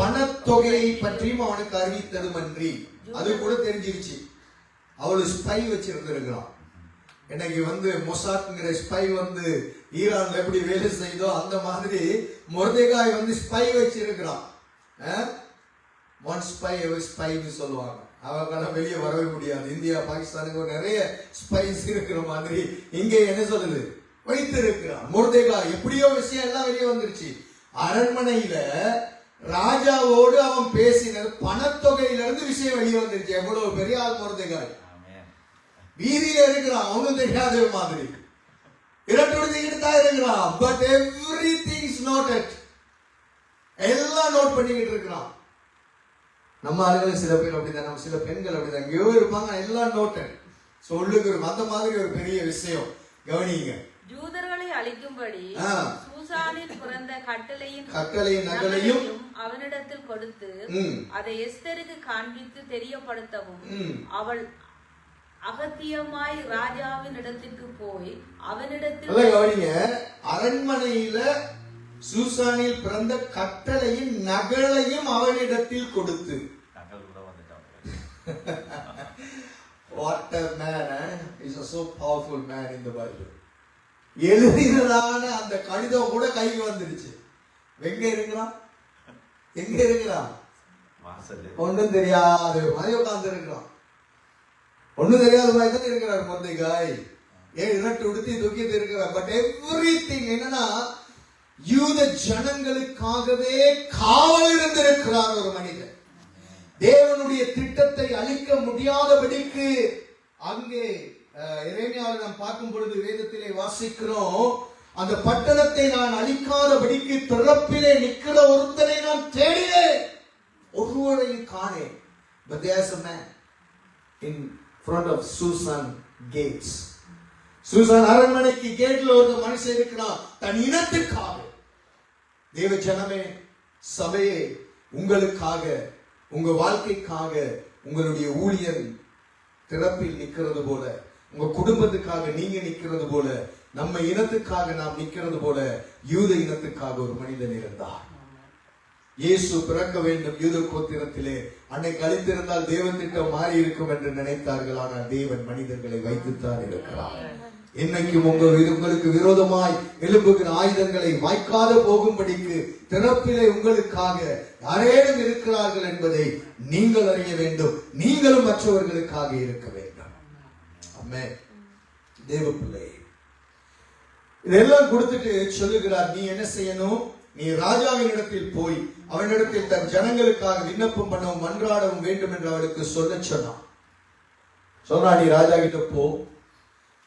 S2: பணத்தொகையை பற்றியும் அவனுக்கு அறிவித்ததுமன்றி, அது கூட தெரிஞ்சிருச்சு. அவளு ஸ்பை வச்சிருந்திருக்கிறான். இன்னைக்கு மொசாத்ங்கிற ஸ்பை ஈரான்ல எப்படி வேலை செய்தோ அந்த மாதிரி மொர்தெகாய் ஸ்பை வச்சிருக்கிறான். ஒன் ஸ்பைன்னு சொல்லுவாங்க. அவங்க வெளியே வரவே முடியாது. இந்தியா பாகிஸ்தானுக்கு நிறைய ஸ்பைஸ் இருக்கிற மாதிரி இங்கே என்ன சொல்லுது, வைத்திருக்கிறான். மொர்தெகாய் எப்படியோ விஷயம் எல்லாம் வெளியே வந்துருச்சு. அரண்மனையில ராஜாவோடு அவன் பேசினது பணத்தொகையில இருந்து விஷயம் வெளியே வந்துருச்சு. எவ்வளவு பெரிய ஆள் மொர்தெகாய். வீதியில இருக்கிறான், அவனும் தெரியாத மாதிரி இரட்டுடுத்திக்கிட்டு தான் இருக்கிறான். பட் எவ்ரிதிங் இஸ் நோட்டட், எல்லாம் நோட் பண்ணிக்கிட்டு இருக்கிறான். நம்ம ஆளுகளும் சில பேர் அப்படிதான், நம்ம சில பெண்கள் அப்படிதான், எங்கேயோ இருப்பாங்க, எல்லாம் நோட்டட் சொல்லுகிறோம். அந்த மாதிரி ஒரு பெரிய விஷயம் கவனிங்க. யூதர்களை அழிக்கும்படி சூசானில் பிறந்த கட்டளையின் நகலையும் அவனிடத்தில் கொடுத்து அதை எஸ்தருக்கு காண்பித்து தெரியப்படுத்தவும் அவள் அகத்தியமாய் ராஜாவின் இடத்திற்கு போய் அவனிடத்தில் கவனிங்க. அரண்மனையில சூசானில் பிறந்த கட்டளையின் நகலையும் அவனிடத்தில் கொடுத்து. What a man, he's a so powerful man in the Bible. எழுதினதான அந்த கடிதம் கூட கைக்கு வந்துருச்சு. எங்க இருக்கிறான்? எங்க இருக்கிறான்? ஒன்றும் தெரியாது மாதிரி உட்கார்ந்து இருக்கிறான். ஒன்றும் தெரியாத மாதிரி தான் இருக்கிறார் மொர்தெகாய். இரட்டு உடுத்தி தூக்கிட்டு இருக்கிறார். பட் எவ்ரிதிங் என்னன்னா, யூத ஜனங்களுக்காகவே காவல் இருந்திருக்கிறார் ஒரு மனிதன். தேவனுடைய திட்டத்தை அழிக்க முடியாதபடிக்கு அங்கே எரேமியாவில் நாம் பார்க்கும் பொழுது வேதத்திலே வாசிக்கிறோம், அந்த பட்டணத்தை நான் அழிக்காதபடிக்கு திறப்பிலே நிற்கிற ஒருத்தரை நான் தேடினேன், ஒருவரையும் காணேன். But there's a man in front of Susan gates. Shushan அரண்மனைக்கு கேட்ல ஒரு மனுஷன் இருக்கிறான், தன் இனத்துக்காக. தேவ ஜனமே, சபையே, உங்களுக்காக, உங்க வாழ்க்கைக்காக, உங்களுடைய ஊழியர் திறப்பில் நிற்கிறது போல, உங்க குடும்பத்துக்காக நீங்க நிற்கிறது போல, நம்ம இனத்துக்காக நாம் நிற்கிறது போல, யூத இனத்துக்காக ஒரு மனிதன் இருந்தார். இயேசு பிறக்க வேண்டும் யூத கோத்திரத்திலே. அன்னைக்கு அழித்திருந்தால் தேவன் திட்டம் மாறி இருக்கும் என்று நினைத்தார்கள். ஆனால் தேவன் மனிதர்களை வைத்துத்தான் இருக்கிறார். இன்னைக்கும் உங்களுக்கு விரோதமாய் எழும்புகிற ஆயுதங்களை வாய்க்காத போகும்படிக்கு திறப்பிலே உங்களுக்காக யாரேனும் இருக்கிறார்கள் என்பதை நீங்கள் அறிய வேண்டும். நீங்களும் மற்றவர்களுக்காக இருக்க வேண்டும். ஆமென். தேவ பிள்ளை இதெல்லாம் கொடுத்துட்டு சொல்லுகிறார், நீ என்ன செய்யணும்? நீ ராஜாவின் இடத்தில் போய் அவனிடத்தில் தன் ஜனங்களுக்காக விண்ணப்பம் பண்ணவும் மன்றாடவும் வேண்டும் என்று அவளுக்கு சொல்ல சொன்னான். சொன்னா, நீ ராஜா கிட்ட போ,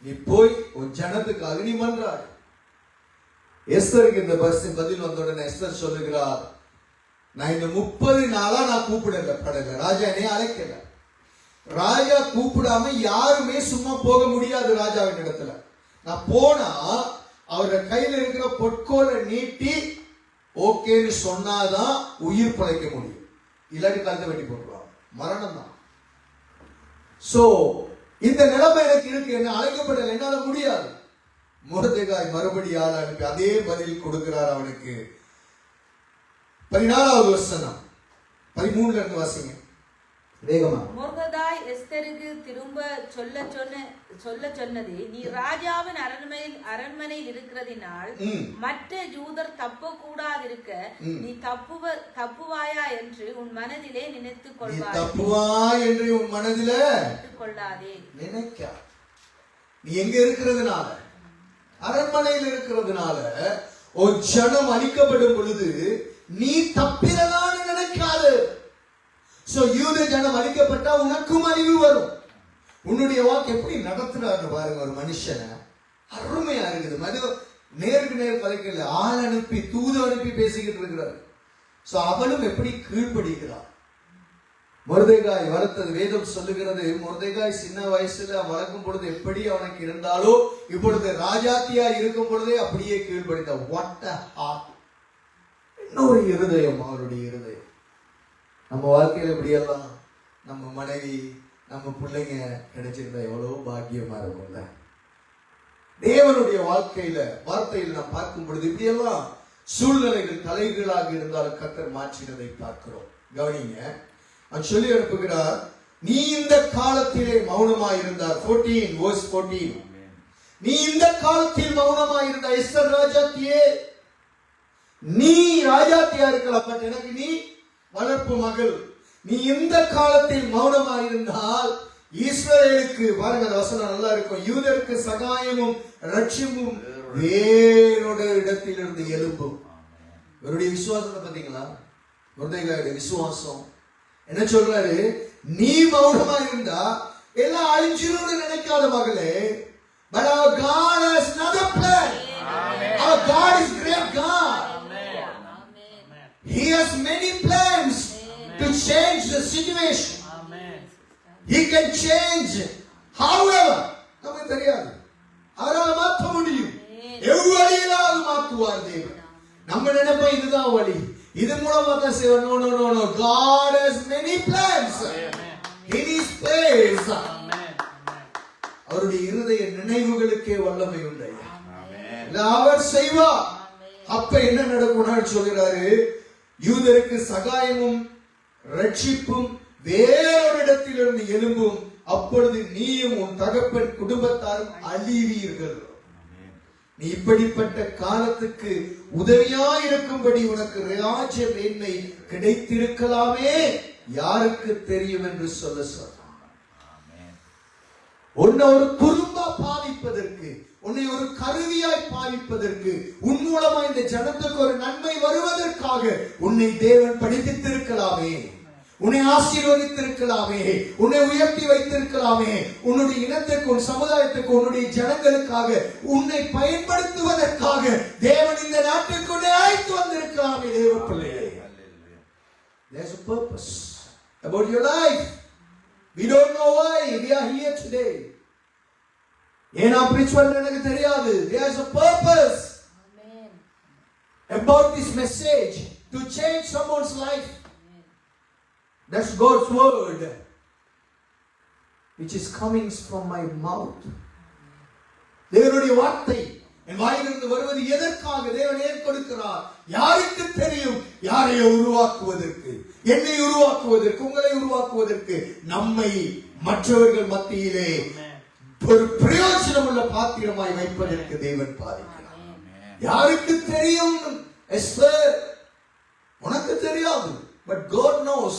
S2: நீ போய் உன் ஜனத்துக்காக நீ மன்றாடு. எஸ்தருக்கு இந்த பதில் வந்த உடனே எஸ்தர் சொல்லுகிறார், நான் இந்த 30 நாளா நான் கூப்பிடல, ராஜா என்னைய அழைக்கல. ராஜா கூப்பிடாம யாருமே சும்மா போக முடியாது ராஜாவின் இடத்துல. நான் போனா அவருடைய கையில இருக்கிற பொற்கோலை நீட்டி ஓகேன்னு சொன்னாதான் உயிர் பிழைக்க முடியும். இல்லாட்டி கழுத்தை வெட்டி போட்டுருவாங்க, மரணம் தான். சோ இந்த நிலைமை எனக்கு இருக்கு, என்ன அழைக்கப்படல, என்னால முடியாது. மொர்தெகாய் மறுபடியும் ஆள் அனுப்பி அதே பதில் கொடுக்கிறார் அவனுக்கு. 14வது வசனம் 13ல இருந்து வாசிங்க வேகமா.
S5: மொர்தெகாய் எஸ்தருக்கு திரும்ப சொல்ல சொன்னது, நீ ராஜாவின் அரண்மனையில் இருக்கிறதினால் மற்ற யூதர் தப்ப கூடாதிருக்க நீ தப்புவாயா என்று உன் மனதிலே நினைத்துக் கொள்வாய்.
S2: தப்புவாய் என்று உன் மனதிலே
S5: கொள்ளாதே.
S2: நினைக்க நீ எங்க இருக்கிறதுனால, அரண்மனையில் இருக்கிறதுனால ஒரு ஜனம் அழிக்கப்படும் பொழுது நீ தப்பிரதான்னு நினைக்காது. சோ யூத ஜனம் அழிக்கப்பட்டா உனக்கும் அழிவு வரும். உன்னுடைய வாக்கு எப்படி நடத்துறாரு பாருங்க ஒரு மனுஷனை. அருமையா இருக்குது. மது நேருக்கு நேர் கலைக்கல, ஆள் அனுப்பி தூது அனுப்பி பேசிக்கிட்டு இருக்கிறார். சோ அவளும் எப்படி கீழ்படுகிறார். மொர்தெகாய் வளர்த்தது வேதம் சொல்லுகிறது, மொர்தெகாய் சின்ன வயசுல வளர்க்கும் பொழுது எப்படி அவனுக்கு இருந்தாலோ இப்பொழுது ராஜாத்தியா இருக்கும் பொழுதே அப்படியே கீழ்படித்த. What a heart. இன்னொரு இருதயம் அவருடைய இருதயம். நம்ம வாழ்க்கையில இப்படியெல்லாம் நம்ம மனைவி நம்ம பிள்ளைங்க கிடைச்சிருந்தா எவ்வளவு பாக்கியமா இருக்கும்ல. தேவனுடைய வார்த்தையில் நாம் பார்க்கும் பொழுது இப்படியெல்லாம் சூழ்நிலைகள் தலைகீழாக இருந்தாலும் கர்த்தர் மாற்றினதை பார்க்கிறோம். கவனிங்க, சொல்லி அனுப்புகிறார், நீ இந்த காலத்திலே மௌனமாய் இருந்தார். 14 நீ இந்த காலத்தில் மௌனமாய் இருந்தா எஸ்தர் ராஜாத்தியே, நீ ராஜாத்தியா இருக்கலாம், பட் எனக்கு நீ வளர்ப்பு மகள். நீ இந்த காலத்தில் மௌனமாக இருந்தால் இஸ்ரவேலுக்கு, பாருங்க அந்த வசனம் நல்லா இருக்கும், யூதருக்கு சகாயமும் ரட்சியமும் வேறொரு இடத்திலிருந்து எழும்பும். இவருடைய விசுவாசத்தை பாத்தீங்களா? மொர்தெகாயுடைய விசுவாசம் என்ன சொல்றாரு? நீ மௌனமா இருந்தா எல்லாம் அழிஞ்சிரும்னு நினைக்காத மகளே. But our God has another plan. Our God is great God. He has many plans to change the situation. He can change. However, நமக்கு தெரியாது, அவரால் மாற்ற முடியும். எவ்வளியிலாவது மாற்றுவார் தேவன். நம்ம நினைப்போம் இதுதான் வழி, இது மூலமா தான் செய்வார். No, no, no, no. God has many plans. In His place. அவருடைய இருதய நினைவுகளுக்கே வல்லமை உண்டு. அவர் செய்வார். அப்ப என்ன நடக்கும்னா சொல்கிறாரு, யூதருக்கு சகாயமும் ரட்சிப்பும் வேறொரு இடத்திலிருந்து எழும்பும், அப்பொழுது நீயும் உன் தகப்பன் குடும்பத்தாரும் அழிவீர்கள். நீ இப்படிப்பட்ட காலத்துக்கு உதவியாயிருக்கும்படி உனக்கு ராஜ மேன்மை கிடைத்திருக்கலாமே, யாருக்கு தெரியும் என்று சொல்ல சொன்னான். உன்னை ஒரு துரும்பா பாவிப்பதற்கு, உன்னை ஒரு கருவியாய் பாவிப்பதற்கு, உன் மூலமா இந்த ஜனத்துக்கு ஒரு நன்மை வருவதற்காக உன்னை தேவன் படித்திருக்கலாமே, உன்னை ஆசீர்வதித்திருக்கலாமே, உன்னை உயர்த்தி வைத்திருக்கலாமே, உன்னுடைய இனத்துக்கு, உன் சமுதாயத்துக்கு, உன்னுடைய ஜனங்களுக்காக உன்னை பயன்படுத்துவதற்காக தேவன் இந்த நாட்டுக்கு உன்னை அழைத்து வந்திருக்கலாமே. தேவ பிள்ளையே, there's a purpose about your life. We don't know why we are here today. ஏன் நான் preach பண்றேன்னு எனக்கு தெரியாது. There's a purpose about this message to change someone's life. That's God's word which is coming from my mouth. தேவனுடைய வார்த்தை என் வாயிலிருந்து வருவது எதற்காக? தேவன் ஏன் கொடுக்கிறார்? யாருக்கு தெரியும்? யாரையோ உருவாக்குவதற்கு, என்னை உருவாக்குவதற்கு, உங்களை உருவாக்குவதற்கு, நம்மை மற்றவர்கள் மத்தியிலே ஒரு பிரயோஜனம் உள்ள பாத்திரமாய் வைப்பதற்கு தேவன் பாதிக்கிறார். யாருக்கு தெரியும்? எஸ்தர், உனக்கு தெரியாது, பட் God knows.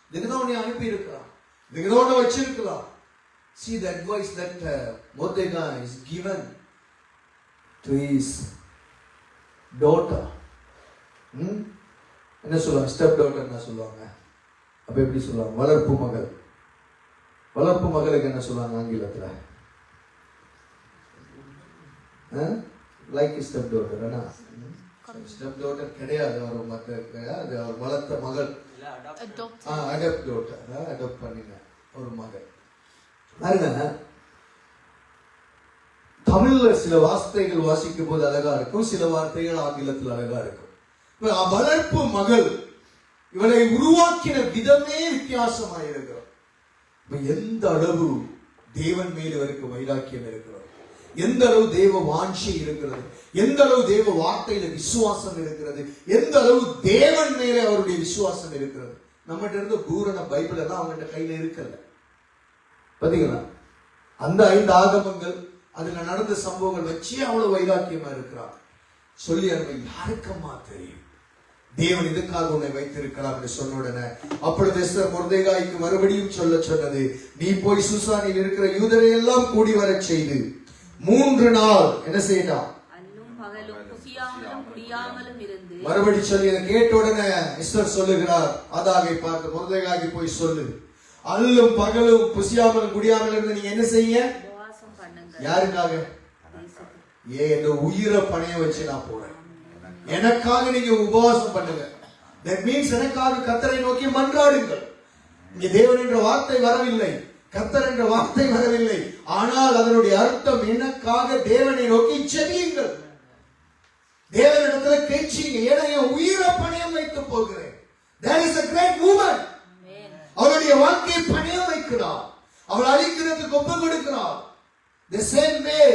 S2: இதுக்குதான் உன்னை அனுப்பி இருக்கிறான், இதுக்குதான் உன்னை வச்சிருக்கலாம். See the advice that Mordecai is given to his daughter. என்ன சொல்லுவாங்க? ஸ்டெப் டாட்டர் என்ன சொல்லுவாங்க? அப்ப எப்படி சொல்லுவாங்க? வளர்ப்பு மகள். வளர்ப்பு மகளுக்கு என்ன சொல்லுவாங்க ஆங்கிலத்துல? Like step daughter. என்ன ஸ்டெப் டாட்டர் கிடையாது, அவர் மக்கள், அது அவர் வளர்த்த மகள். அடாப்ட் டாட்டர், அடாப்ட் பண்ணின ஒரு மகள். பாருங்க, தமிழ்ல சில வார்த்தைகள் வாசிக்கும் போது அழகா இருக்கும், சில வார்த்தைகள் ஆங்கிலத்தில் அழகா இருக்கும். வளர்ப்பு மகள், இவளை உருவாக்கின விதமே வித்தியாசமாயிருக்கிறது. எந்த அளவு தேவன் மேல் இவருக்கு வைராக்கியம் இருக்கிறது, எந்த அளவு தேவ வாஞ்சை இருக்கிறது, எந்த அளவு தேவ வார்த்தையில விசுவாசம் இருக்கிறது, எந்த அளவு தேவன் மேலே அவருடைய விசுவாசம் இருக்கிறது. நம்மகிட்ட இருந்து பூரண பைபிள் எல்லாம் அவங்ககிட்ட கையில இருக்கல. பாத்தீங்களா? அந்த 5 ஆகமங்கள், அதுல நடந்த சம்பவங்கள் வச்சு அவ்வளவு வைராக்கியமா இருக்கிறார். சொல்லி அருமை, யாருக்கம்மா தெரியும் தேவன் இதுக்காக உன்னை வைத்திருக்கலாம் என்று சொன்ன உடனே, அப்பொழுது எஸ்தர் மொர்தெகாய்க்கு மறுபடியும் சொல்ல சொன்னது, நீ போய் சூசானில் இருக்கிற யூதரை எல்லாம் கூடி வரச் செய்து 3 நாள் என்ன செய்யலாம்? மறுபடி சொல்லி கேட்ட உடனே எஸ்தர் சொல்லுகிறார், அதாகை பார்த்து மொர்தெகாய்க்கு போய் சொல்லு, அல்லும் பகலும் புசியாமலும் குடியாமல் இருந்து நீங்க என்ன செய்ய? யாருக்காக? என் உயிரை பணைய வச்சு நான் போறேன், எனக்காக நீங்க உபவாசம் பண்ணுங்க. That means எனக்காக கர்த்தரை நோக்கி மன்றாடுங்கள். இங்க தேவன் என்ற வார்த்தை வரவில்லை, கர்த்தர் என்ற வார்த்தை வரவில்லை, ஆனால் அதனுடைய அர்த்தம் எனக்காக தேவனை நோக்கி ஜெபியுங்கள், தேவனிடத்துல கெஞ்சிங்க, ஏன்னா என் உயிரை பணையம் வைத்து போகிறேன். That is a great woman. அவளுடைய வாழ்க்கையை பணையம் வைக்கிறார், அவள் அழிக்கிறதுக்கு ஒப்பு கொடுக்கிறார். The same way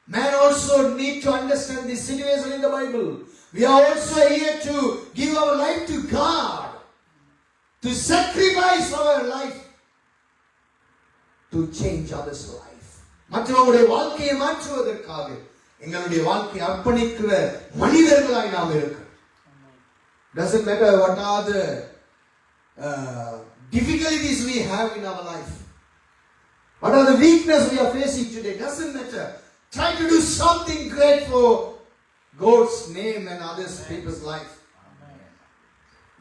S2: man also need to understand this situation in the Bible. We are also here to give our life to God, to sacrifice our life to change others' life. மற்றவருடைய வாழ்க்கையை மாற்றுவதற்காக எங்களுடைய வாழ்க்கையை அர்ப்பணிக்கிற மனிதர்களாய் நாம் இருக்கிறோம். Doesn't matter what are the difficulties we have in our life, what are the weakness we are facing today, doesn't matter. Try to do something great for God's name and others people's life.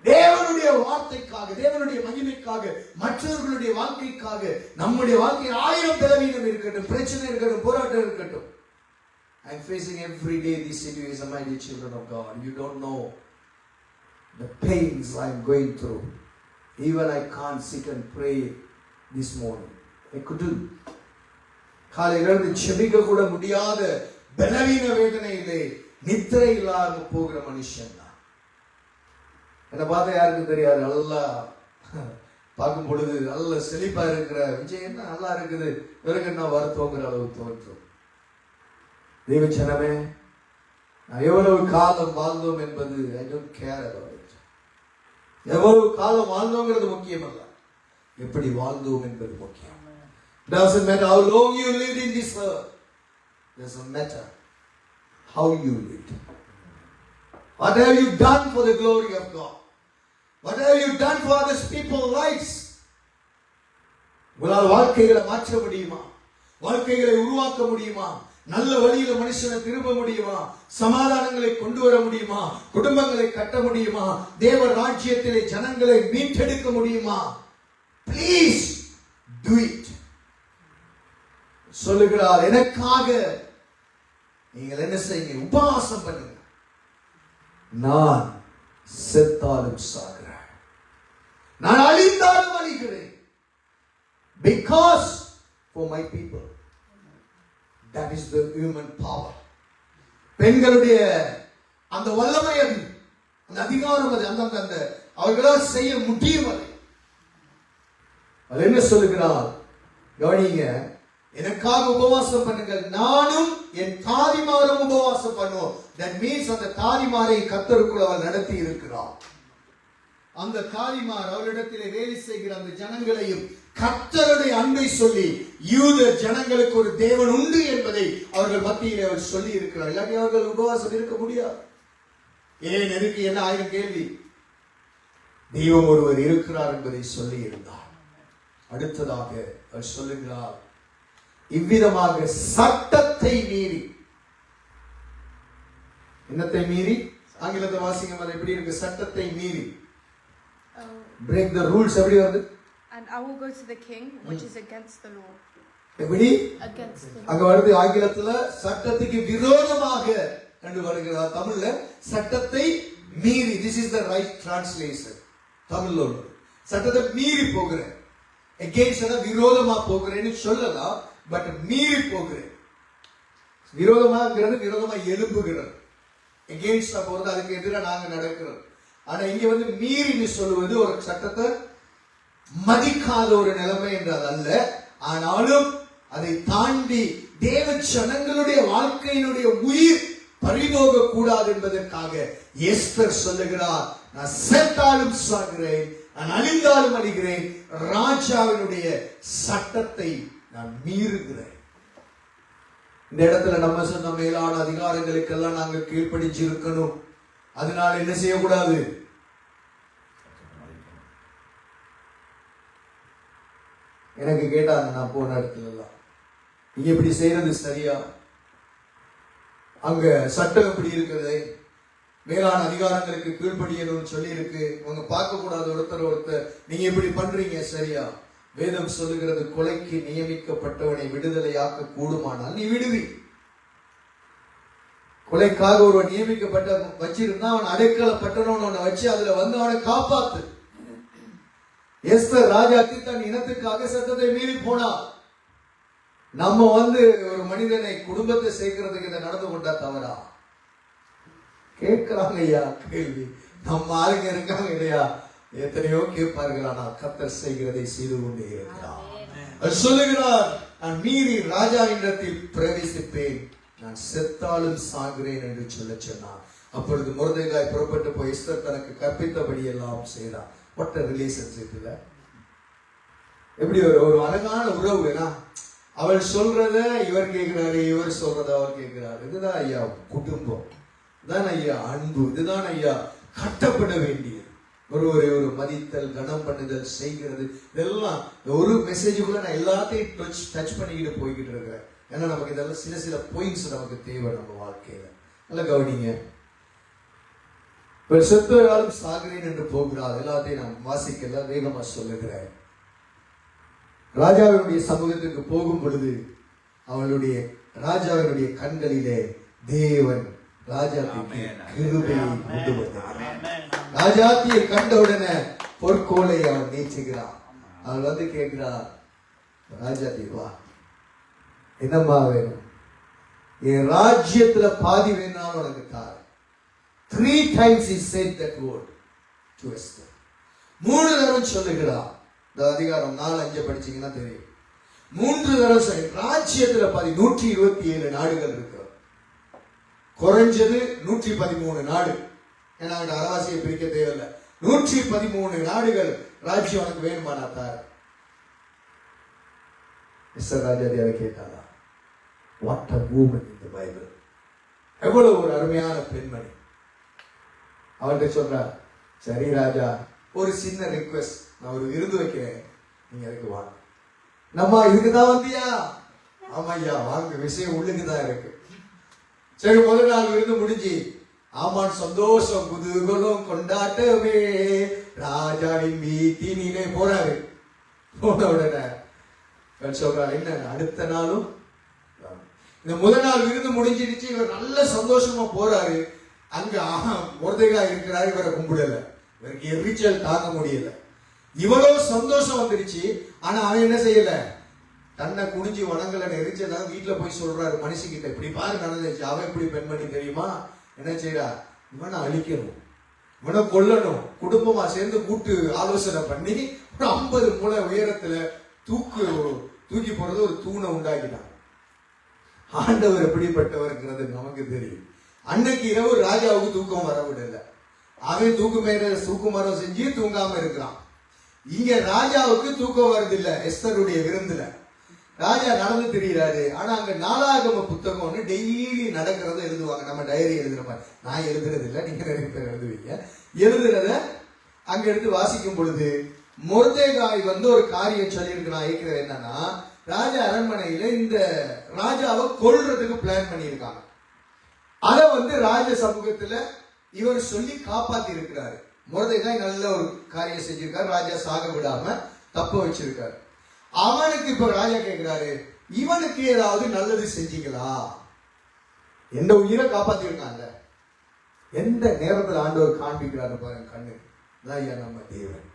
S2: தேவனுடைய வார்த்தைக்காக, தேவனுடைய மகிமைக்காக, மற்றவர்களுடைய வாழ்க்கைக்காக, நம்முடைய வாழ்க்கையில் 1000 பலவீனம் இருக்கட்டும், பிரச்சனை இருக்கட்டும், போராட்டம் இருக்கட்டும். I am facing every day this situation, my dear children of God. You don't know the pains I am going through. Even I can't sit and pray this morning. I couldn't. காலையிலிருந்து செபிக்க கூட முடியாத பலவீன வேதனையிலே நித்திரை இல்லாம போகிற மனுஷன் தான். என்ன பார்த்தா யாருக்கும் தெரியாது, நல்லா பார்க்கும் பொழுது நல்ல செழிப்பா இருக்கிற விஜய் என்ன நல்லா இருக்குது, இவருக்கு என்ன வருத்தங்கிற அளவு தோன்றும். தேவ ஜனமே,
S1: நான் எவ்வளவு காலம் வாழ்ந்தோம் என்பது I don't care about it. எவ்வளவு காலம் வாழ்ந்தோங்கிறது முக்கியம் அல்ல, எப்படி வாழ்ந்தோம் என்பது முக்கியம். Doesn't matter how long you lived in this earth. Doesn't matter how you lived. What have you done for the glory of God? What have you done for other people's lives? உங்களால் வாழ்க்கைகளை மாற்ற முடியுமா? வாழ்க்கைகளை உருவாக்க முடியுமா? நல்ல வழியில மனுஷனை திரும்ப முடியுமா? சமாதானங்களை கொண்டு வர முடியுமா? குடும்பங்களை கட்ட முடியுமா? தேவ ராஜ்யத்திலே ஜனங்களை மீட்டெடுக்க முடியுமா? Please do it. சொல்லுகிறார், எனக்காக நீங்கள் என்ன செய்யுங்க? உபவாசம் பண்ணுங்க. நான் செத்தாலும் சாகிறேன், நான் அழிந்தாலும் அழிகிறேன். Because for my people. That is the human power. பெண்களுடைய அந்த வல்லமை அது, அந்த அதிகாரம் அது, அந்த அவர்களால் செய்ய முடியும். அது என்ன சொல்லுகிறார் கவனிங்க, எனக்காக உபவாசம் பண்ணுங்கள், நானும் என் தாதிமாரும் உபவாசம் பண்ணுவோம். That means அந்த தாதிமாரை கர்த்தருக்குள் அவர் நடத்தி இருக்கிறார். அந்த தாதிமார் அவரிடத்திலே வேலை செய்கிற அந்த ஜனங்களையும் கர்த்தருடைய அன்பை சொல்லி யூத ஜனங்களுக்கு ஒரு தேவன் உண்டு என்பதை அவர்கள் மத்தியிலே அவர் சொல்லி இருக்கிறார். இல்லாட்டி அவர்கள் உபவாசம் இருக்க முடியாது. ஏன் எதுக்கு என்ன ஆயிரம் கேள்வி. தெய்வம் ஒருவர் இருக்கிறார் என்பதை சொல்லி இருந்தார். அடுத்ததாக அவர் சொல்லுகிறார், இவ்விதமாக சட்டத்தை மீறி, என்னத்தை மீறி? ஆங்கிலத்தை வாசிங்க, அது எப்படி இருக்கு? சட்டத்தை மீறி, break the rules. எப்படி வருது?
S3: And I will go to the king, which is against the law.
S1: எப்படி?
S3: Against the law.
S1: அங்க வருது ஆங்கிலத்துல சட்டத்துக்கு விரோதமாக என்று வருகிறார். தமிழ்ல சட்டத்தை மீறி. This is the right translation. தமிழ்ல சட்டத்தை மீறி போகிறேன். against விரோதமா போகிறேன்னு சொல்லலாம், பட் மீறி போகிறேன். விரோதமாங்கிறது விரோதமா எழும்புகிறது. against போறது அதுக்கு எதிராக நாங்க நடக்கிறோம். ஆனா இங்க வந்து மீறின்னு சொல்லுவது ஒரு சட்டத்தை மதிக்காத ஒரு நிலைமை என்றது அல்ல. ஆனாலும் அதை தாண்டி தேவ ஜனங்களுடைய வாழ்க்கையினுடைய உயிர் பறிபோக கூடாது என்பதற்காக எஸ்தர் சொல்லுகிறார், நான் செத்தாலும் சாகிறேன், நான் அழிந்தாலும் அழிகிறேன், ராஜாவினுடைய சட்டத்தை நான் மீறுகிறேன். இந்த இடத்துல நம்ம சொன்ன மேலான அதிகாரங்களுக்கெல்லாம் நாங்கள் கீழ்ப்படிச்சு இருக்கணும். அதனால என்ன செய்யக்கூடாது? எனக்கு கேட்டாங்க நான் போன இடத்துல எல்லாம், நீங்க இப்படி செய்யறது சரியா? அங்க சட்டம் எப்படி இருக்குது? மேலான அதிகாரங்களுக்கு கீழ்ப்படியணும்னு சொல்லி இருக்கு. அவங்க பார்க்க கூடாது ஒருத்தர். நீங்க இப்படி பண்றீங்க சரியா? வேதம் சொல்லுகிறது, கொலைக்கு நியமிக்கப்பட்டவனை விடுதலையாக்க கூடுமானால் நீ விடுவி. கொலைக்காக ஒருவன் நியமிக்கப்பட்ட வச்சிருந்தா அவன் அடைக்கலப்பட்டவன் அவனை வச்சு அதுல வந்து அவனை காப்பாத்து. எஸ்தர் ராஜாத்தி தன் இனத்துக்காக சட்டத்தை மீறி போனா. நம்ம வந்து ஒரு மனிதனை குடும்பத்தை சேர்க்கிறதுக்கு இதை நடந்து கொண்டா தவறா? கேட்கிறாங்க ஐயா கேள்வி. நம்ம ஆளுங்க இருக்காங்க இல்லையா? எத்தனையோ கேட்பார்கள். ஆனால் கர்த்தர் செய்கிறதை செய்து கொண்டே இருக்கிறார். சொல்லுகிறார், நான் மீறி ராஜா இடத்தில் பிரவேசிப்பேன், நான் செத்தாலும் சாகிறேன் என்று சொன்னார். அப்பொழுது மொர்தெகாய் புறப்பட்டு போய் எஸ்தர் தனக்கு கற்பித்தபடி எல்லாம் செய்தார். What a relationship இல்ல? எப்படி ஒரு அழகான உறவு வேணா? அவள் சொல்றத இவர் கேட்கிறாரு, இவர் சொல்றத அவர் கேட்கிறாரு. இதுதான் ஐயா குடும்பம், இதுதான் ஐயா அன்பு, இதுதான் ஐயா கட்டப்பட வேண்டியது. ஒரு மதித்தல், கனம் பண்ணுதல், செய்கிறது. இதெல்லாம் ஒரு மெசேஜுக்குள்ள நான் எல்லாத்தையும் டச் பண்ணிக்கிட்டு போய்கிட்டு இருக்கிறேன். ஏன்னா நமக்கு இதெல்லாம் சில பாயிண்ட்ஸ் நமக்கு தேவை நம்ம வாழ்க்கையில. நல்லா கவனிங்க. செத்தாலும் சாகிறேன் என்று போகிறார். எல்லாத்தையும் நான் வாசிக்கல, வேகமா சொல்லுகிறேன். ராஜாவினுடைய சமூகத்துக்கு போகும் பொழுது ராஜாவினுடைய கண்களிலே தேவன் ராஜாத்திக்கு கிருபையை கொண்டு வந்தார். ராஜாத்தியை கண்டவுடனே பொற்கோலை அவன் நீச்சுகிறான். அவள் வந்து கேட்கிறார், ராஜாத்தி வா, என்னம்மா வேணும்? என் ராஜ்யத்துல பாதி வேணாலும் உனக்கு தார். 3 times he said that word to Esther. 3 தடவை சொல்லுகிறார். இந்த அதிகாரம் 4-5 படிச்சீங்கன்னா தெரியும். 3 தடவை ராஜ்யத்துல பாதி 127 நாடுகள் இருக்கு.
S2: குறைஞ்சது 113 நாடு. ஏன்னா அங்க அரவாசியை பிரிக்க தேவையில்லை. 113 நாடுகள் ராஜ்யம் உனக்கு வேணுமானா தார். எஸ்தர் ராஜாதியாவை கேட்டாரா? What a woman in the Bible. எவ்வளவு ஒரு அருமையான பெண்மணி. அவர்கிட்ட சொல்றார், சரி ராஜா, ஒரு சின்ன ரிக்வெஸ்ட், நான் ஒரு விருந்து வைக்கிறேன், நீங்க அதுக்கு வாங்க. நம்ம இதுக்குதான் வந்தியா? ஆமா ஐயா, வாங்க, விஷயம் உள்ளுக்குதான் இருக்கு. சரி, முதல் நாள் விருந்து முடிஞ்சு ஆமான் சந்தோஷம் குதூகலம் கொண்டாட்டமே ராஜாவின் வீட்டினிலே போறாரு. போன உடனே சொல்றாரு, என்ன அடுத்த நாளும் இந்த முதல் நாள் விருந்து முடிஞ்சிருச்சு, இவர் நல்ல சந்தோஷமா போறாரு. அங்க மொர்தெகாய் இருக்கிறாரு, இவரை கும்பிடல, இவருக்கு எரிச்சல் தாங்க முடியல. இவ்வளவு சந்தோஷம் வந்துருச்சு, ஆனா அவன் என்ன செய்யல, தன்னை குனிஞ்சு வணங்கல, எரிச்சல் வீட்டுல போய் சொல்றாரு மனுஷிக்கிட்ட, இப்படி பாரு நடந்துச்சு, அவன் இப்படி பெண்மணி தெரியுமா, என்ன செய்யறா, இவனை அழிக்கணும், இவனை கொல்லணும், குடும்பமா சேர்ந்து கூட்டு ஆலோசனை பண்ணி ஒரு 50 முழ உயரத்துல தூக்கி போறது ஒரு தூணை உண்டாக்கினான். ஆண்டவர் எப்படிப்பட்டவர்ங்கிறது நமக்கு தெரியும். அன்னைக்கு இரவு ராஜாவுக்கு தூக்கம் வர விடல, அவன் தூக்குமரம் செஞ்சு தூங்காம இருக்கிறான். இங்க ராஜாவுக்கு தூக்கம் வருதில்ல. எஸ்தருடைய விருந்துல ராஜா நடந்து தெரிகிறாரு. ஆனா அங்க நாளாகம புத்தகம்னு டெய்லி நடக்கிறத எழுதுவாங்க. நம்ம டைரி எழுதுற மாதிரி, நான் எழுதுறது இல்லை, நீங்க நிறைய பேர் எழுதுவீங்க. எழுதுறத அங்க எடுத்து வாசிக்கும் பொழுது மொர்தெகாய் ஒரு காரியம் சொல்லியிருக்கு. நான் இருக்கிறது என்னன்னா, ராஜா அரண்மனையில இந்த ராஜாவை கொல்றதுக்கு பிளான் பண்ணியிருக்காங்க. அத ராஜ சமூகத்துல இவர் சொல்லி காப்பாத்தி இருக்கிறாரு. மொர்தெகாய் நல்ல ஒரு காரியம் செஞ்சிருக்காரு, ராஜா சாக விடாம தப்ப வச்சிருக்காரு. அவனுக்கு இப்ப ராஜா கேட்கிறாரு, இவனுக்கு ஏதாவது நல்லது செஞ்சீங்களா? எந்த உயிரை காப்பாத்தி இருக்காங்க, எந்த நேரத்தில் ஆண்டவர் காண்பிக்கிறாரு பாருங்க கண்ணு. நம்ம தேவன்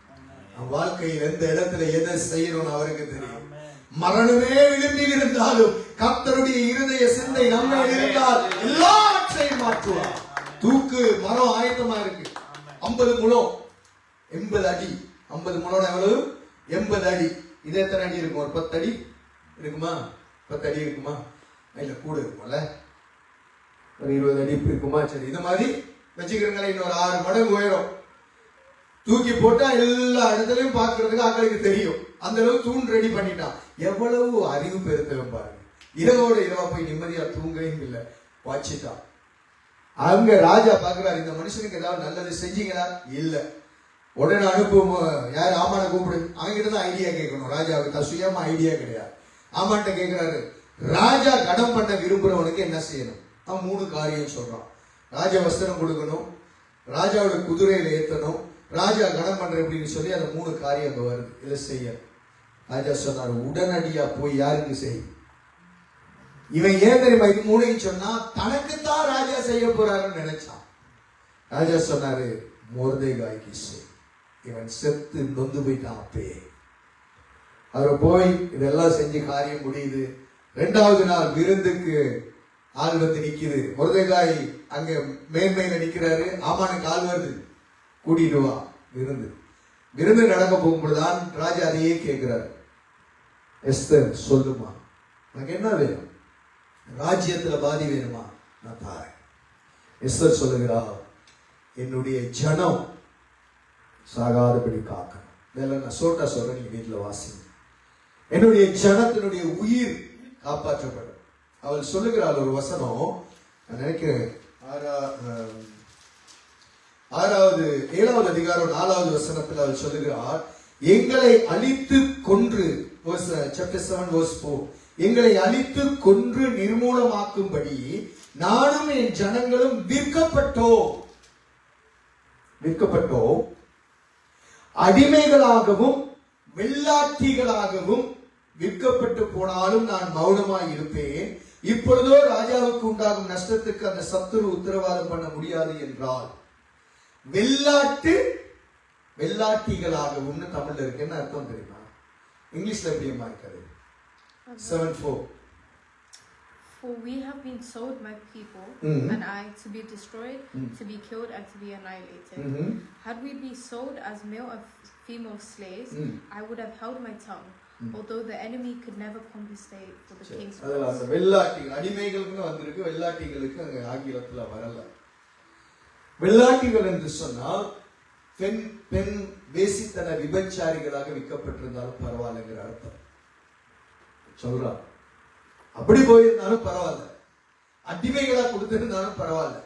S2: நம் வாழ்க்கையில் எந்த இடத்துல எதை செய்யணும்னு அவருக்கு தெரியும். மரணமே விளிம்பில் இருந்தாலும் கர்த்தருடைய இருதய சிந்தை நம்ம இருந்தால் எல்லாவற்றையும் மாற்றுவார். தூக்கு மரம் ஆயத்தமா இருக்கு. 50 முழம் 80 அடி. 50 முழம் எவ்வளவு? 80 அடி. இது எத்தனை அடி இருக்கும்? ஒரு 10 அடி இருக்குமா? 10 அடி இருக்குமா? இல்ல கூட இருக்கும்ல, ஒரு 20 அடி இருக்குமா? சரி, இந்த மாதிரி வச்சுக்கிறீங்களா, இன்னொரு 6 மடங்கு உயரம். தூக்கி போட்டா எல்லா இடத்துலயும் பாக்குறதுக்கு ஆக்களுக்கு தெரியும். அந்த அளவு தூண் ரெடி பண்ணிட்டான். எவ்வளவு அறிவு பெருத்தவன் பாருங்க. இரவோட இரவா போய் நிம்மதியா தூங்கவும் இல்லை, வச்சுட்டான். அங்க ராஜா பாக்குறாரு, இந்த மனுஷனுக்கு ஏதாவது நல்லது செஞ்சீங்களா? இல்ல. உடனே அனுப்பும், யார் ஆமான கூப்பிடு. அவங்கிட்ட தான் ஐடியா கேட்கணும். ராஜாவுக்கு சுயமா ஐடியா கிடையாது. ஆமான்ட்ட கேட்கிறாரு, ராஜா கடம் பண்ண விரும்புறவனுக்கு என்ன செய்யணும்? அவன் 3 காரியம் சொல்றான். ராஜா வஸ்திரம் கொடுக்கணும், ராஜாவோட குதிரையில ஏத்தணும், ராஜா கடம் பண்ற அப்படின்னு சொல்லி அந்த 3 காரியம் அங்க வருது. இதை செய்ய ராஜா சொன்னாரு, உடனடியா போய் யாருக்கு செய். இவன் ஏன் தெரியுமா இது 3 சொன்னா, தனக்குத்தான் ராஜா செய்ய போறாருன்னு நினைச்சான். ராஜா சொன்னாரு, மொர்தெகாய்க்கு செய். இவன் செத்து நொந்து போயிட்டான். அப்பயே அவர் போய் இதெல்லாம் செஞ்சு காரியம் முடியுது. 2வது நாள் விருந்துக்கு ஆள் நிக்குது. மொர்தெகாய் அங்க மேன்மையில நிக்கிறாரு. ஆமானுக்கு ஆள் வருது, கூட்டிட்டு வா. விருந்து நடக்க போகும்போதுதான் ராஜா அதையே கேட்கிறாரு, எஸ்தர் சொல்லுமா, எனக்கு என்ன வேணும்? ராஜ்யத்துல பாதி வேணுமா? நான் தாரேன். எஸ்தர் சொல்லுகிறா, என்னுடைய ஜனம் சாகாதபடி காக்கணும். இதெல்லாம் நான் சோட்டா சொல்றேன், நீங்க வீட்டுல வாசிங்க. என்னுடைய ஜனத்தினுடைய உயிர் காப்பாற்றப்படும். அவள் சொல்லுகிறாள் ஒரு வசனம், நான் நினைக்கிறேன் 7வது அதிகாரம் 4வது வசனத்தில் அவள் சொல்லுகிறார், எங்களை அழித்து கொன்று, chapter 7 verse 4, எங்களை அழித்து கொன்று நிர்மூலமாக்கும்படி நானும் என் ஜனங்களும் விற்கப்பட்டோம், அடிமைகளாகவும் வெள்ளாட்டிகளாகவும் விற்கப்பட்டு போனாலும் நான் மௌனமாய் இருப்பேன். இப்பொழுதோ ராஜாவுக்கு உண்டாகும் நஷ்டத்துக்கு அந்த சத்துரு உத்தரவாதம் பண்ண முடியாது என்றால், வெள்ளாட்டிகளாகவும் தமிழ்ல இருக்கு. என்ன அர்த்தம் தெரியுமா? இங்கிலீஷ்ல எப்படிமா இருக்காது? 7:4.
S3: For we have been sold, my people, and I, to be destroyed, to be killed, and to be annihilated. Had we been sold as male and female slaves, I would have held my tongue. although the enemy could never compensate for the king's
S1: அதுல
S3: loss.
S1: அந்த வெள்ளாட்டிகள் அடிமைகளுக்குன்னு வந்திருக்கு, வெள்ளாட்டிகளுக்கு அங்க ஆங்கிலத்துல வரல. வெள்ளாட்டிகள் என்று சொன்னால் பெண் வேசித்தன விபச்சாரிகளாக விற்கப்பட்டிருந்தாலும் பரவாயில்லைங்கிற அர்த்தம் சொல்றா. அப்படி போயிருந்தாலும் பரவாயில்ல, அடிமைகளா கொடுத்திருந்தாலும் பரவாயில்ல,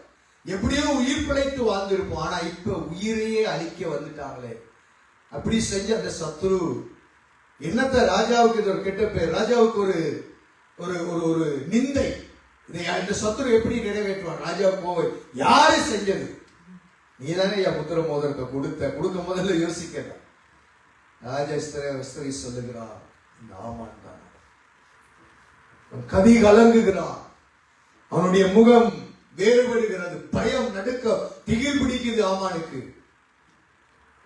S1: எப்படியோ உயிர் பிழைத்து வாழ்ந்திருப்போம். ஆனா இப்ப உயிரையே அழிக்க வந்துட்டாங்களே. அப்படி செஞ்ச அந்த சத்ரு என்னத்த ராஜாவுக்கு இது ஒரு கெட்ட பேர், ராஜாவுக்கு ஒரு ஒரு ஒரு ஒரு நிந்தை. இந்த சத்ரு எப்படி நிறைவேற்றுவான்? ராஜாவுக்கு போய் யாரு செஞ்சது? நீ தானே என் புத்திர மோதிரத்தை கொடுக்க முதல்ல யோசிக்கல. ராஜா ஸ்திரீ சொல்லுகிறான், இந்த ஆமான் தான். கதி கலங்குகிறான், அவனுடைய முகம் வேறுபடுகிறது, பயம் நடுக்க திகில் பிடிக்குது ஆமானுக்கு.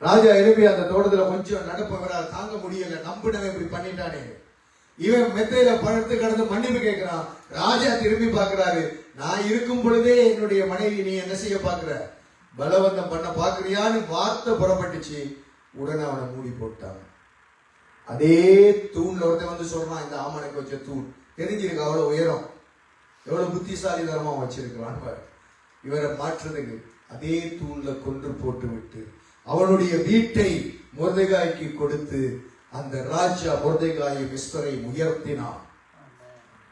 S1: ராஜா எழுப்பி அந்த தோட்டத்துல கொஞ்சம் நடப்பவரால் தாங்க முடியல, நம்பினவன் இப்படி பண்ணிட்டானே. இவன் மெத்தையில படுத்து கடந்து மன்னிப்பு கேட்கிறான். ராஜா திரும்பி பார்க்கிறாரு, நான் இருக்கும் பொழுதே என்னுடைய மனைவி நீ என்ன செய்ய பாக்குற, பலவந்தம் பண்ண பாக்குறியான்னு வார்த்தை புறப்பட்டுச்சு. உடனே அவனை மூடி போட்டாங்க. அதே தூண்ல ஒருத்தன் வந்து சொல்றான், இந்த ஆமனுக்கு வச்ச தூண் தெரிஞ்சிருக்கு, அவ்வளவு உயரம், எவ்வளவு புத்திசாலி தரமா வச்சிருக்கிறான். இவரை மாற்றுறதுக்கு அதே தூண்ல கொன்று போட்டு விட்டு அவனுடைய வீட்டை மொர்தெகாய்க்கு கொடுத்து அந்த ராஜா மொர்தெகாயை எஸ்தரை உயர்த்தினான்.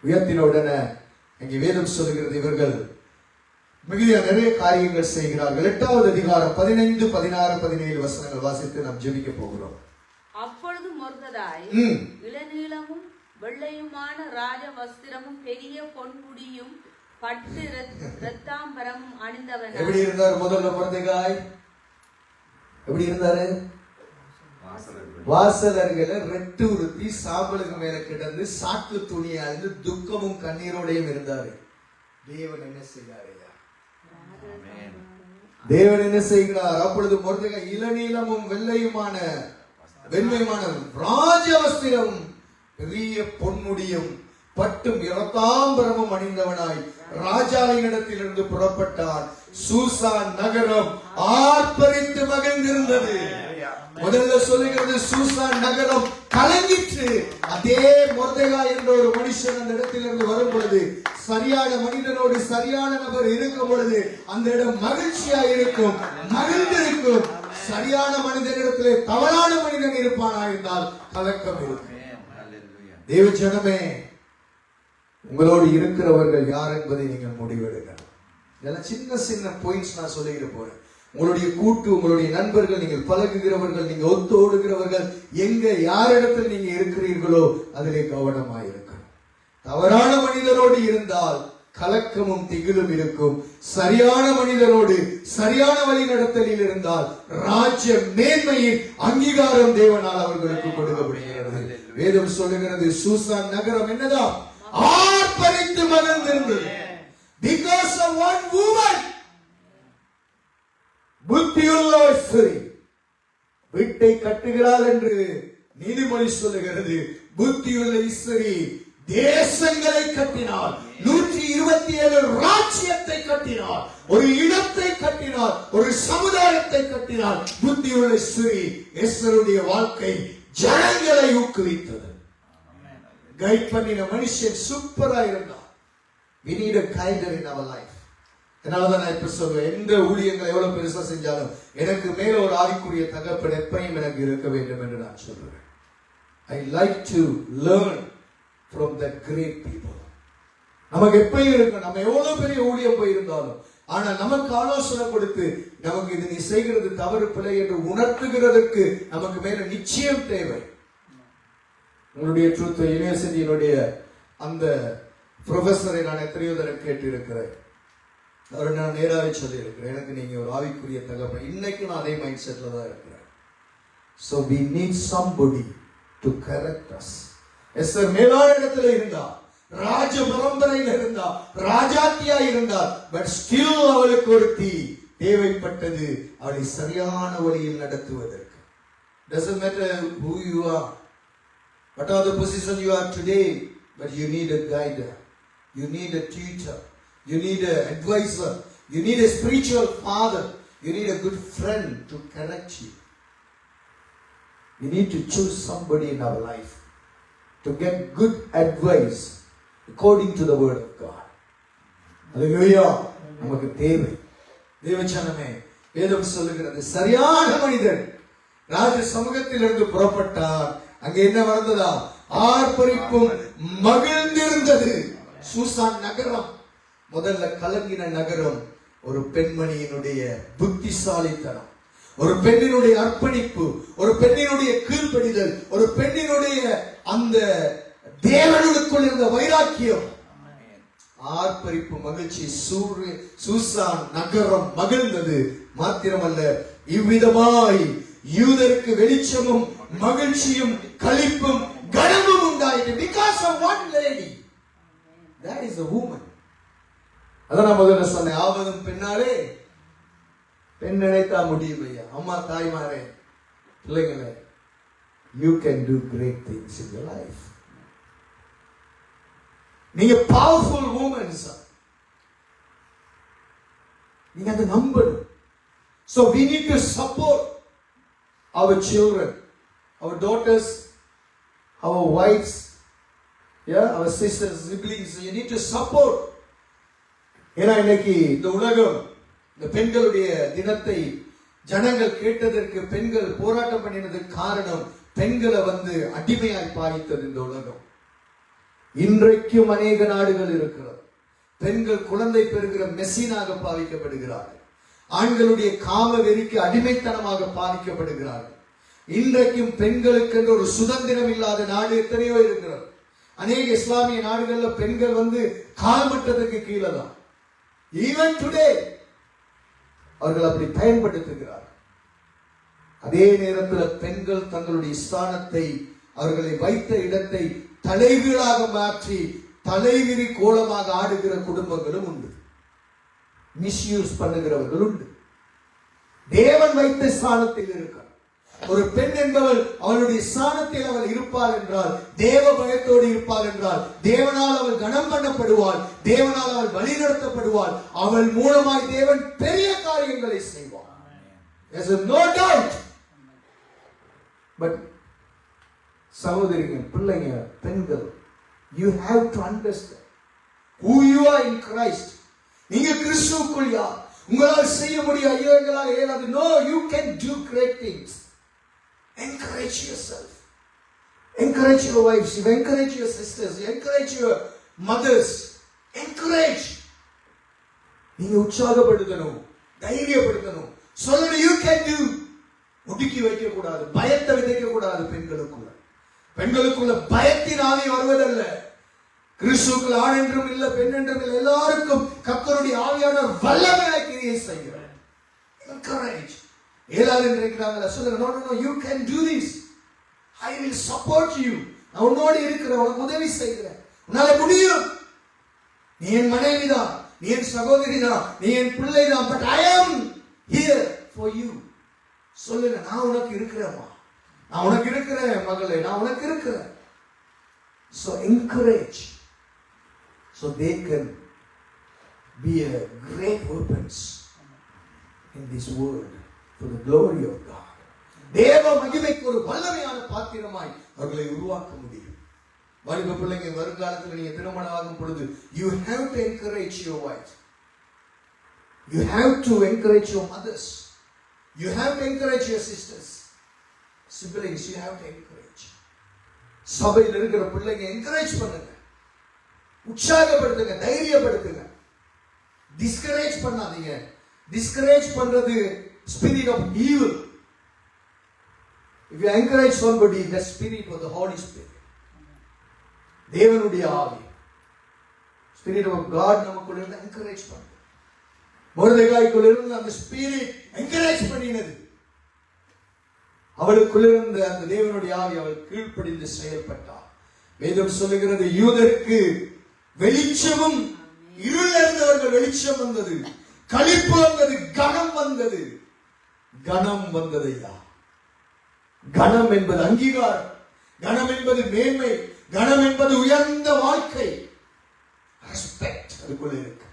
S1: உயர்த்தின உடனே இங்கே வேதம் சொல்லுகிறது, இவர்கள் மிகுதியா நிறைய காரியங்கள் செய்கிறார்கள். 8வது அதிகாரம் 15, 16, 17 வசனங்கள் வாசித்து நாம் ஜெபிக்க போகிறோம்.
S5: அப்பொழுது மொர்தெகாய் இளநீளமும் வெள்ளையுமான ராஜ வஸ்திரமும் பெரிய பொன்முடியும் பட்டு இரத்தாம்பரமும் அணிந்தவன்.
S1: எப்படி இருந்தார் முதல்ல மொர்தெகாய்? எப்படி இருந்தாரு? வாசலர்களை ரெட்டு உறுத்தி சாம்பலுக்கு மேல கிடந்து சாக்கு துணியா இருந்து துக்கமும் கண்ணீரோடையும் இருந்தாரு. தேவன் என்ன செய்தார்? தேவன் என்ன செய்கிறார்? அப்பொழுது மொர்தெகாய் இளநீளமும் வெள்ளையுமான வெண்மையுமான ராஜவஸ்திரம் பெரிய பொன்முடியும் பட்டும் இரத்தாம்பரமும் அணிந்தவனாய் ராஜாவின் இடத்திலிருந்து புறப்பட்டார். சூசான் நகரம் ஆர்ப்பரித்து மகிழ்ந்திருந்தது. முதல்ல சொல்லுகிறது, சூசான் நகரம் கலங்கிற்று. அதே மொர்தெகாய் என்ற ஒரு மனுஷன் அந்த இடத்திலிருந்து வரும் பொழுது, சரியான மனிதனோடு சரியான நபர் இருக்கும் பொழுது அந்த இடம் மகிழ்ச்சியா இருக்கும், மகிழ்ந்திருக்கும். சரியான மனிதனிடத்திலே தவறான மனிதன் இருப்பானா என்றால் கலக்கம் இருக்கும். தேவ ஜனமே, உங்களோடு இருக்கிறவர்கள் யார் என்பதை நீங்கள் முடிவெடுக்கணும். இதெல்லாம் சின்ன சின்ன பாயிண்ட்ஸ் நான் சொல்லிட்டு போறேன். உங்களுடைய கூட்டு, உங்களுடைய நண்பர்கள், நீங்கள் பழகுகிறவர்கள், நீங்க ஒத்து ஓடுகிறவர்கள், எங்க யாரிடத்தில் நீங்க இருக்கிறீர்களோ அதிலே கவனமாயிருக்கணும். தவறான மனிதரோடு இருந்தால் கலக்கமும் திகிலும் இருக்கும். சரியான மனிதரோடு சரியான வழி நடத்தலில் இருந்தால் ராஜ்ய மேன்மையின் அங்கீகாரம் தேவனால் அவர்களுக்கு கொடுக்கப்படுகிறது. வேதம் சொல்லுகிறது, சூசான் நகரம் என்னதான் ஆர்ப்பரித்து மகிழ்ந்திருந்தது. Because of one woman. புத்தியுள்ள ஸ்திரீ வீட்டை கட்டுகிறாள் என்று நீதிமொழி சொல்லுகிறது. புத்தியுள்ள ஸ்திரீ தேசங்களை கட்டினார், 127 ராஜ்யத்தை கட்டினார், ஒரு இடத்தை கட்டினார், ஒரு சமுதாயத்தை கட்டினார். புத்தியுள்ள ஸ்திரீ எஸ்தருடைய வாழ்க்கை ஜனங்களை ஊக்குவித்தது. கைட் பண்ணின மனுஷன் சூப்பரா இருந்தார். We need a guider in our life. அதனாலதான் நான் இப்ப சொல்றேன், எந்த ஊழியங்கள் எவ்வளவு பெருசா செஞ்சாலும் எனக்கு மேல ஒரு ஆவிக்குரிய தகப்பன் எப்பயும் எனக்கு இருக்க வேண்டும் என்று நான் சொல்றேன். I like to learn from the great people. நமக்கு எப்பயும் இருக்கும், நம்ம எவ்வளவு பெரிய ஊழியம் போயிருந்தாலும், ஆனா நமக்கு ஆலோசனை கொடுத்து நமக்கு இது நீ செய்கிறது தவறு பிழை என்று உணர்த்துகிறதற்கு நமக்கு மேல நிச்சயம் தேவை. உங்களுடைய ட்ரூத் யூனிவர்சிட்டியினுடைய அந்த ப்ரொஃபஸரை நான் எத்தனையோ தடவை கேட்டு இருக்கிறேன். அவரை நான் நேராக சொல்லி இருக்கிறேன், எனக்கு நீங்க ஒரு ஆவிக்குரிய தகவல். இன்னைக்கு நான் அதே மைண்ட் செட்ல தான் இருக்கிறேன். So we need somebody to correct us. Esther மேலான இடத்துல இருந்தா, ராஜ பரம்பரையில் இருந்தா, ராஜாத்தியா இருந்தா, பட் ஸ்டில் அவளுக்கு ஒரு தீ தேவைப்பட்டது அவளை சரியான வழியில் நடத்துவதற்கு. Doesn't matter who you are, what are the position you are today, but you need a guide, you need a teacher, you need an advisor, you need a spiritual father, you need a good friend to correct you. We need to choose somebody in our life. to get good advice according to the word of God. Hallelujah. நமக்கு தேவை. தேவச்சனமே, வேதம் சொல்லுகிறது சரியான மனிதன் ராஜ சமூகத்திலிருந்து புறப்பட்டார். அங்கே என்ன நடந்ததா? ஆர்ப்பரிப்பும் மகிழ்ந்திருந்தது. சூசான் நகரம் முதல்ல கலங்கின நகரம். ஒரு பெண்மணியினுடைய புத்திசாலித்தனம், ஒரு பெண்ணினுடைய அர்ப்பணிப்பு, ஒரு பெண்ணினுடைய கீழ்ப்படிதல், ஒரு பெண்ணினுடைய அந்த தேவனுக்குள் இருந்த வைராக்கியம், ஆர்ப்பரிப்பு, மகிழ்ச்சி. சூசான் நகரம் மகிழ்ந்தது. மாத்திரமல்ல, இவ்விதமாய் யூதருக்கு வெளிச்சமும் மகிழ்ச்சியும் களிப்பும் கனமும் உண்டாயிற்று. Because of one lady. That is a woman. அதான் நான் முதல்ல சொன்னேன், ஆவதும் பெண்ணாலே பெண் நினைத்தா முடியும் ஐயா. அம்மா, தாய்மாரே, பிள்ளைங்களே, you can do great things in your life. நீங்க powerful women. நீங்க அதை நம்பணும். So we need to support our children, our daughters, our wives, our sisters, siblings. You need to support. ஏன்னா இன்னைக்கு இந்த உலகம் இந்த பெண்களுடைய தினத்தை ஜனங்கள் கேட்டதற்கு, பெண்கள் போராட்டம் பண்ணினதுக்கு காரணம் பெண்களை அடிமையாய் பாதித்தது இந்த உலகம். இன்றைக்கும் அநேக நாடுகள் இருக்கிறது. பெண்கள் குழந்தை பெறுகிற மெஷினாக பாதிக்கப்படுகிறார்கள். ஆண்களுடைய காம வெறிக்கு அடிமைத்தனமாக பாதிக்கப்படுகிறார்கள். இன்றைக்கும் பெண்களுக்கு என்று ஒரு சுதந்திரம் இல்லாத நாடு எத்தனையோ இருக்கிறது. அநேக இஸ்லாமிய நாடுகள்ல பெண்கள் கால்மட்டத்துக்கு கீழே தான். ஈவன் டுடே அவர்கள் அப்படி பயன்படுத்துகிறார்கள். அதே நேரத்தில் பெண்கள் தங்களுடைய ஸ்தானத்தை, அவர்களை வைத்த இடத்தை தலைகீழாக மாற்றி தலைவிரி கோலமாக ஆடுகிற குடும்பங்களும் உண்டு. மிஸ்யூஸ் பண்ணுகிறவர்கள் உண்டு. தேவன் வைத்த ஸ்தானத்தில் இருக்கிறார். ஒரு பெண் என்பவள் அவளுடைய ஸ்தானத்தில் அவள் இருப்பாள் என்றால், தேவ பயத்தோடு இருப்பாள் என்றால், தேவனால் அவள் கனம் பண்ணப்படுவாள், தேவனால் அவள் வழிநடத்தப்படுவாள். அவள் மூலமாய் தேவன் பெரிய காரியங்களை செய்வார். There's no doubt. But சகோதரிகள், பிள்ளைங்க, பெண்கள், you have to understand who you are in Christ. நீங்க கிறிஸ்துவுக்குள் யார்? உங்களால் செய்ய முடியும், ஐயோ எங்களால் இயலாது. No, you can do great things. Encourage yourself. Encourage your wives. You encourage your sisters. You encourage your mothers. Encourage. நீங்க உற்சாகப்படுத்தணும், தைரியப்படுத்தணும், சொல்லணும். You can do. ஒடுக்கி வைக்க கூடாது, பயத்தை விதைக்க கூடாது. பெண்களுக்குள்ள பயத்தின் ஆவி வருவதல்ல. கிறிஸ்துவுக்குள் ஆண் என்றும் இல்லை, பெண் என்றும் இல்லை, எல்லாருக்கும் கர்த்தருடைய ஆவியானவர் வல்லமையாய் கிரியை செய்கிறார். Encourage. ஏலாது இருக்கிறாங்க, சொல்லுங்க, no no no, you can do this. I will support you. நான் உன்னோடு இருக்கிறேன், உனக்கு உதவி செய்கிறேன், உன்னால முடியும். நீ என் மனைவிதான், நீ என் சகோதரிதான், நீ என் பிள்ளைதான். But I am here for you. சொல்லுங்க, நான் உனக்கு இருக்கிறேன்மா, நான் உனக்கு இருக்கிறேன் மகளே, நான் உனக்கு இருக்கிறேன். So encourage, so they can be a great weapons in this world for the glory of God. தேவ மகிமைக்கு ஒரு வல்லமையான பாத்திரமாய் அவர்களை உருவாக்க முடியும். வாலிப பிள்ளைங்க, வருங்காலத்தில் நீங்க திருமணம் ஆகும் பொழுது you have to encourage your wife. You have to encourage your mothers. You have to encourage your sisters. Siblings, you have to encourage. சபையில் இருக்கிற பிள்ளைங்க என்கரேஜ் பண்ணுங்க, உற்சாகப்படுத்துங்க, தைரியப்படுத்துங்க. டிஸ்கரேஜ் பண்ணாதீங்க. டிஸ்கரேஜ் பண்றது spirit of evil. If you encourage somebody, the spirit of the Holy Spirit, தேவனுடைய ஆவி, spirit of God நமக்குள்ள இருந்து encourage பண்ணுது. மொர்தெகாய்க்குள்ள இருந்து அந்த ஸ்பிரிட் என்கரேஜ் பண்ணினது. அவளுக்குள்ள இருந்த அந்த தேவனுடைய ஆவி அவள் கீழ்ப்படிந்து செயல்பட்டாள். வேதம் சொல்லுகிறது, யூதருக்கு வெளிச்சமும் இருள் இருந்தவர்கள் வெளிச்சம் வந்தது, களிப்பு வந்தது, கனம் வந்தது. கனம் வந்ததையா? கனம் என்பது அங்கீகாரம், கனம் என்பது மேன்மை, கனம் என்பது உயர்ந்த வாழ்க்கை, ரெஸ்பெக்ட் அதுக்குள்ள இருக்கு.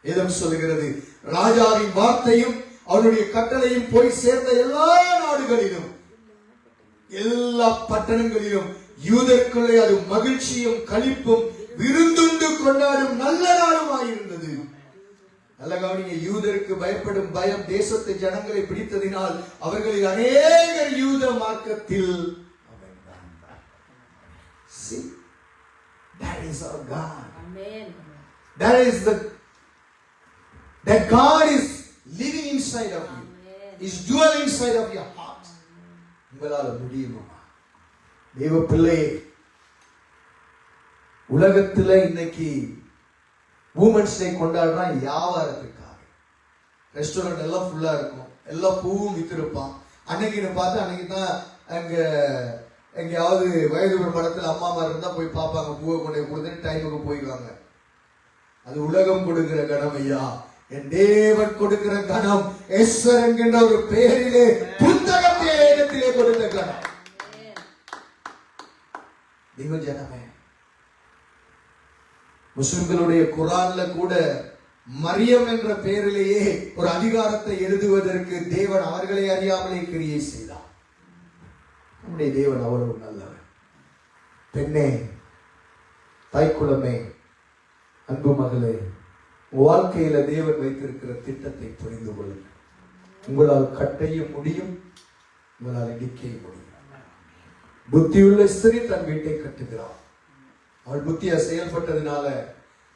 S1: வேதம் சொல்லுகிறது, ராஜாவின் வார்த்தையும் அவருடைய கட்டளையும் போய் சேர்ந்த எல்லா நாடுகளிலும், எல்லா பட்டணங்களிலும்
S2: யூதருக்குள்ளே அது மகிழ்ச்சியும் களிப்பும் விருந்துண்டு கொண்டாடும் நல்ல நாளுமாயிருந்தது. நல்ல கவனிங்க, யூதருக்கு பயப்படும் பயம் தேசத்து ஜனங்களை பிடித்ததினால் அவர்களில் அநேகர் யூத மார்க்கத்தில். See, that is our God.
S5: Amen.
S2: That is that God is living inside of you. Is dwell inside of your heart. உங்களால முடியுமா? தேவ பிள்ளையே, உலகத்துல இன்னைக்கு வுமன்ஸ் டே கொண்டாடுறான் வியாபாரத்துக்காக. ரெஸ்டாரண்ட் எல்லாம் ஃபுல்லா இருக்கும், எல்லா பூவும் வித்திருப்பான். அன்னைக்குன்னு பார்த்து அன்னைக்கு தான் அங்க எங்கேயாவது வயது மடத்துல அம்மா இருந்தா போய் பார்ப்பாங்க, பூவை கொண்டு கொடுத்துட்டு டைமுக்கு போயிடுவாங்க. அது உலகம் கொடுக்கிற கணம் ஐயா. என் தேவன் கொடுக்கிற கணம் எஸ்வர் என்கின்ற ஒரு பெயரிலே புத்தகத்தை இடத்திலே கொடுத்த கணம். தெய்வ ஜனமே, முஸ்லிம்களுடைய குரான்ல கூட மரியம் என்ற பெயரிலேயே ஒரு அதிகாரத்தை எழுதுவதற்கு தேவன் அவர்களை அறியாமலே கிரியை செய்தார். நம்முடைய தேவன் அவ்வளவு நல்லவர். பெண்ணே, தாய்க்குளமே, அன்பு மகளே, வாழ்க்கையில தேவன் வைத்திருக்கிற திட்டத்தை புரிந்து கொள்ளுங்கள். உங்களால் கட்டையும் முடியும், உங்களால் இடிக்கையும் முடியும். புத்தியுள்ள ஸ்திரீ தன் வீட்டை கட்டுகிறாள். அவள் புத்தியா செயல்பட்டதுனால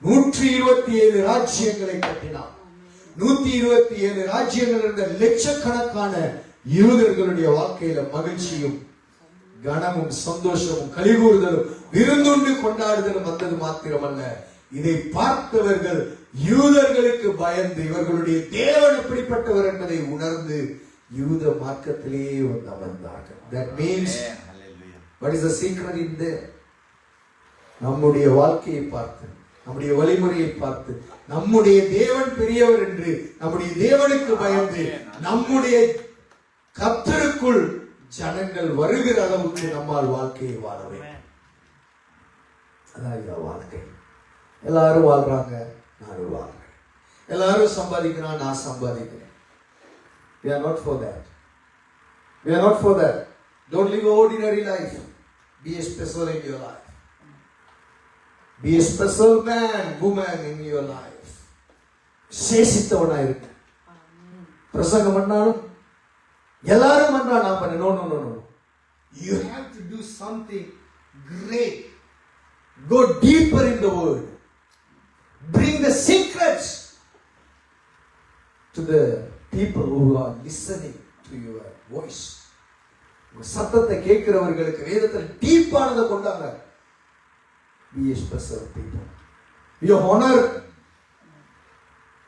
S2: 127 ராஜ்யங்களை கட்டினாள். 127 ராஜ்யங்கள் இருந்த லட்சக்கணக்கான யூதர்களுடைய வாழ்க்கையில மகிழ்ச்சியும் கனமும் சந்தோஷமும் கலிகூறுதலும் விருந்துண்டு கொண்டாடுதலும் வந்தது மாத்திரமல்ல, இதை பார்த்தவர்கள் யூதர்களுக்கு பயந்து இவர்களுடைய தேவன் எப்படிப்பட்டவர் என்பதை உணர்ந்து யூத மார்க்கத்திலேயே வந்து அமர்ந்தார்கள். That means, what is the secret in there? நம்முடைய வாழ்க்கையை பார்த்து, நம்முடைய வழிமுறையை பார்த்து, நம்முடைய தேவன் பெரியவர் என்று நம்முடைய தேவனுக்கு பயந்து நம்முடைய கர்த்தருக்குள் ஜனங்கள் வருகிற அளவுக்கு நம்மால் வாழ்க்கையை வாழ வேண்டும். அதான் வாழ்க்கை. எல்லாரும் வாழ்றாங்க, நானும் வாழ்றேன். எல்லாரும் சம்பாதிக்கிறான், நான் சம்பாதிக்கிறேன். We are not for that. We are not for that. Don't live an ordinary life. Be a special in your life. Be a special man, woman in your life. சேசித்தவனா இருக்கு. பிரசங்கம் பண்ணாலும் எல்லாரும் பண்றா, நான் பண்ண. No, no, no, no. You have to do something great. Go deeper in the word. Bring the secrets to the people who are listening to your voice. சத்தத்தை கேட்கிறவர்களுக்கு வேதத்தில் டீப்பானதை கொண்டாங்க. Be a special people. Be honor.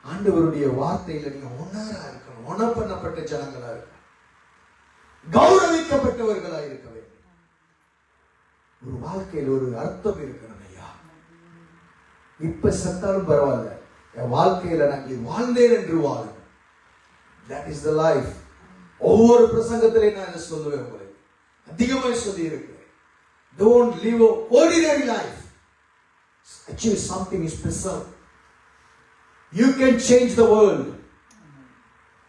S2: ஆண்டவருடைய வார்த்தையில நீங்க honor-ஆ இருக்கணும். honor பண்ணப்பட்ட ஜனங்களா இருக்கணும். கௌரவிக்கப்பட்டவர்களா இருக்க வேண்டும். ஒரு வாழ்க்கையில் ஒரு அர்த்தம் இருக்கணும் ஐயா. இப்ப செத்தாலும் பரவாயில்ல, என் வாழ்க்கையில நான் வாழ்ந்தேன் என்று வாழும். That is the life. ஒவ்வொரு பிரசங்கத்திலே நான் இதை சொல்லுவேன், உங்களுக்கு அதிகமாக சொல்லி இருக்கிறேன். Don't live an ordinary life. Achieve something special. You can change the world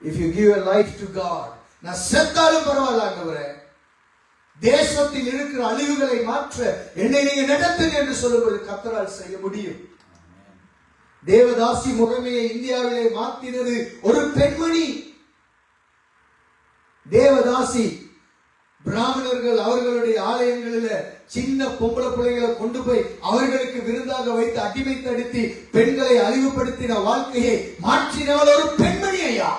S2: if you give a life to God. நான் செத்தாலும் பரவாயில்ல ஆண்டவரே, தேசத்தில் இருக்கிற அழிவுகளை மாற்ற என்னை நீங்க நடத்துங்க என்று சொல்லும்போது கர்த்தரால் செய்ய முடியும். தேவதாசி முறைமையை இந்தியாவிலே மாற்றினது ஒரு பெண்மணி. தேவதாசி பிராமணர்கள் அவர்களுடைய ஆலயங்களில் சின்ன பொம்பளை பிள்ளைகளை கொண்டு போய் அவர்களுக்கு விருந்தாக வைத்து அடிமைப்படுத்தி பெண்களை அழிவுபடுத்தின வாழ்க்கையை மாற்றினவள் ஒரு பெண்மணி ஐயா.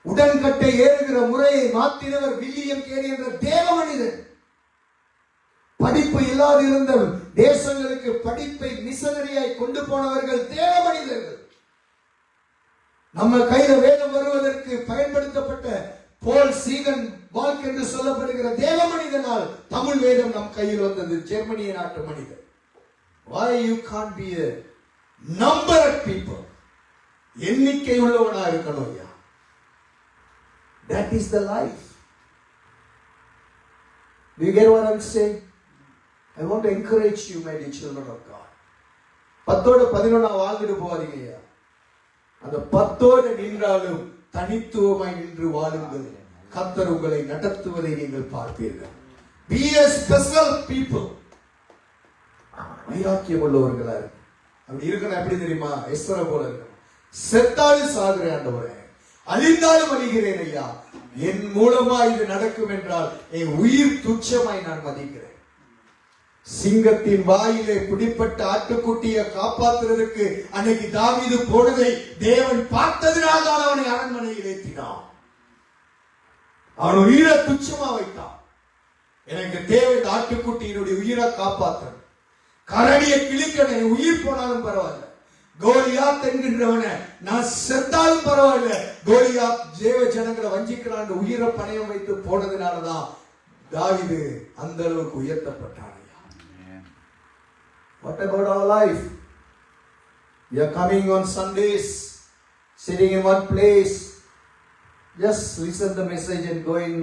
S2: உடன்கட்டை ஏறுகிற முறையை மாற்றினவர் வில்லியம் கேரி என்ற தேவ மனிதன். படிப்பு இல்லாதிருந்த தேசங்களுக்கு படிப்பை மிஷனரியாய் கொண்டு போனவர்கள் தேவ மனிதர்கள். நம்ம கையில வேதம் வருவதற்கு பயன்படுத்தப்பட்ட போல் சீகன் வால்க் என்று சொல்லப்படுகிற தேவ மனிதனால் தமிழ் வேதம் நம் கையில் வந்தது. ஜெர்மனிய நாட்டு மனிதன். Why you can't be a number of people? எண்ணிக்கை உள்ளவனா இருக்கணும் ஐயா. That is the life. Do you get what I'm saying? I want to encourage you, my dear children of God. 10-11 வாழ்ந்துட்டு போவாதீங்க ஐயா. அந்த 10 நின்றாலும் தனித்துவமாய் நின்று வாழுங்கள்.
S1: கர்த்தர் உங்களை நடத்துவதை நீங்கள் பார்ப்பீர்கள். Be a special people. வைராக்கியம் உள்ளவர்களா இருக்கு. அப்படி இருக்கணும். எப்படி தெரியுமா? எஸ்தரை போல இருக்கணும். செத்தாலும் சாகுறேன் ஆண்டவரே, அழிந்தாலும் அழிகிறேன் ஐயா, என் மூலமா இது நடக்கும் என்றால் என் உயிர் துச்சமாய் நான் மதிக்கிறேன். சிங்கத்தின் வாயிலே பிடிப்பட்ட ஆட்டுக்குட்டியை காப்பாற்றுவதற்கு அன்னைக்கு தாவீது போனதை தேவன் பார்த்ததினால் தான் அவனை அரண்மனையில் ஏற்றினான். அவன் உயிரை துச்சமா வைத்தான். எனக்கு தேவை ஆட்டுக்குட்டியினுடைய உயிரை காப்பாற்றணும். கரடியை கிழிக்கணும், உயிர் போனாலும் பரவாயில்ல. கோலியாத் என்கின்றவனை நான் செத்தாலும் பரவாயில்ல, கோலியாத் தேவ ஜனங்களை வஞ்சிக்கிறான் உயிரை பணயம் வைத்து போனதுனாலதான் தாவீது அந்த அளவுக்கு உயர்த்தப்பட்டான். What about our life? We are coming on Sundays, sitting in one place, just listen the message and going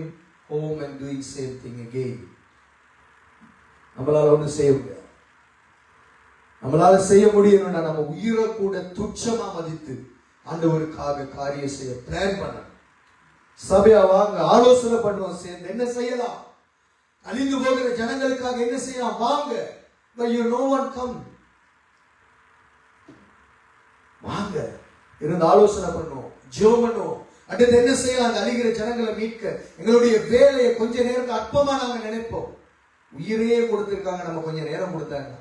S1: home and doing same thing again. நம்மளால ஒன்றும் செய்ய முடியாது. நம்மளால செய்ய முடியணும்னா நம்ம உயிரை கூட துச்சமா மதித்து ஆண்டவருக்காக காரியம் செய்ய பிளான் பண்ணணும். சபையா வாங்க, ஆலோசனை பண்ணுவோம் சேர்ந்து என்ன செய்யலாம், அழிந்து போகிற ஜனங்களுக்காக என்ன செய்யலாம் வாங்க. But you no one come. வாங்க இருந்து ஆலோசனை பண்ணுவோம், ஜெபம் பண்ணுவோம். அடுத்து என்ன செய்யலாம், அந்த அழிகிற ஜனங்களை மீட்க எங்களுடைய வேலையை கொஞ்ச நேரத்துக்கு அற்பமா நாங்க நினைப்போம். உயிரையே கொடுத்திருக்காங்க, நம்ம கொஞ்சம் நேரம் கொடுத்தாங்க.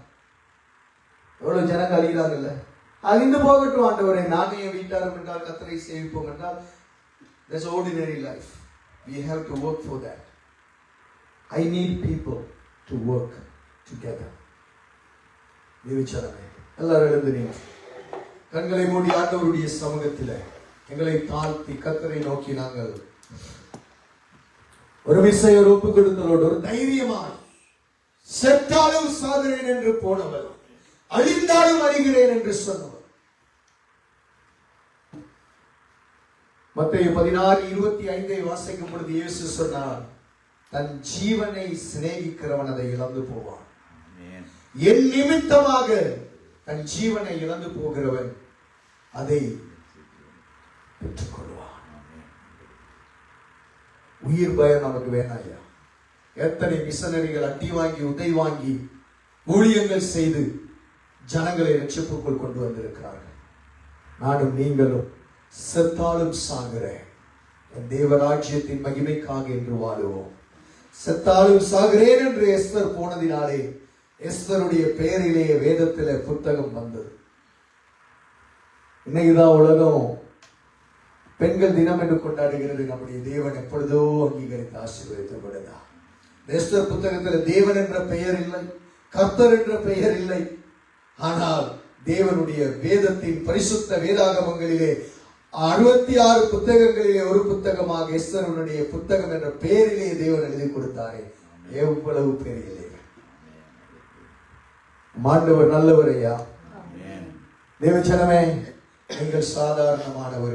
S1: எவ்வளவு ஜனங்க அழிகிறாங்கல்ல, அழிந்து போகட்டும் ஆண்டவரே, நானே என் வீட்டாரும் என்றால் கர்த்தரை சேவிப்போம் என்றால் that's ordinary life. We have to work for that. I need people to work together. தேவச்சனமே எல்லாரும் எழுந்து நீங்க கண்களை மூடி ஆண்டவருடைய சமூகத்தில் எங்களை தாழ்த்தி கர்த்தரை நோக்கி நாங்கள் ஒரு விசையை ஒப்பு கொடுத்தலோடு ஒரு தைரியமாய் செத்தாலும் சாகிறேன் என்று போனவர், அழிந்தாலும் அழிகிறேன் என்று சொன்னவர். மத்தேயு 16:25 வாசிக்கும் பொழுது இயேசு சொன்னார், தன் ஜீவனை சிநேகிக்கிறவன் அதை இழந்து போவான், என் நிமித்தமாக தன் ஜீவனை இழந்து போகிறவன் அதை பெற்றுக் கொள்வான். உயிர் பயம் நமக்கு வேணாயா? எத்தனை மிஷனரிகள் அடி வாங்கி உதை வாங்கி ஊழியங்கள் செய்து ஜனங்களை ரட்சிப்புக்குள் கொண்டு வந்திருக்கிறார்கள். நானும் நீங்களும் செத்தாலும் சாகிறேன் என் தேவராஜ்யத்தின் மகிமைக்காக என்று வாழுவோம். செத்தாலும் சாகிறேன் என்று எஸ்தர் போனதினாலே எஸ்தருடைய பெயரிலேயே வேதத்திலே புத்தகம் வந்தது. இன்னைக்குதான் உலகம் பெண்கள் தினம் என்று கொண்டாடுகிறது. நம்முடைய தேவன் எப்பொழுதோ அங்கீகரித்து ஆசீர்வதிக்கப்படுதா? எஸ்தர் புத்தகத்தில் தேவன் என்ற பெயர் இல்லை, கர்த்தர் என்ற பெயர் இல்லை. ஆனால் தேவனுடைய வேதத்தின் பரிசுத்த வேதாகமங்களிலே 66 புத்தகங்களிலே ஒரு புத்தகமாக எஸ்தருடைய புத்தகம் என்ற பெயரிலே தேவன் எழுதி கொடுத்தாரே, எவ்வளவு பெரிய ஆண்டவர் நல்லவர் ஐயா. தேவச்சனமே, நீங்கள் சாதாரணமானவர்.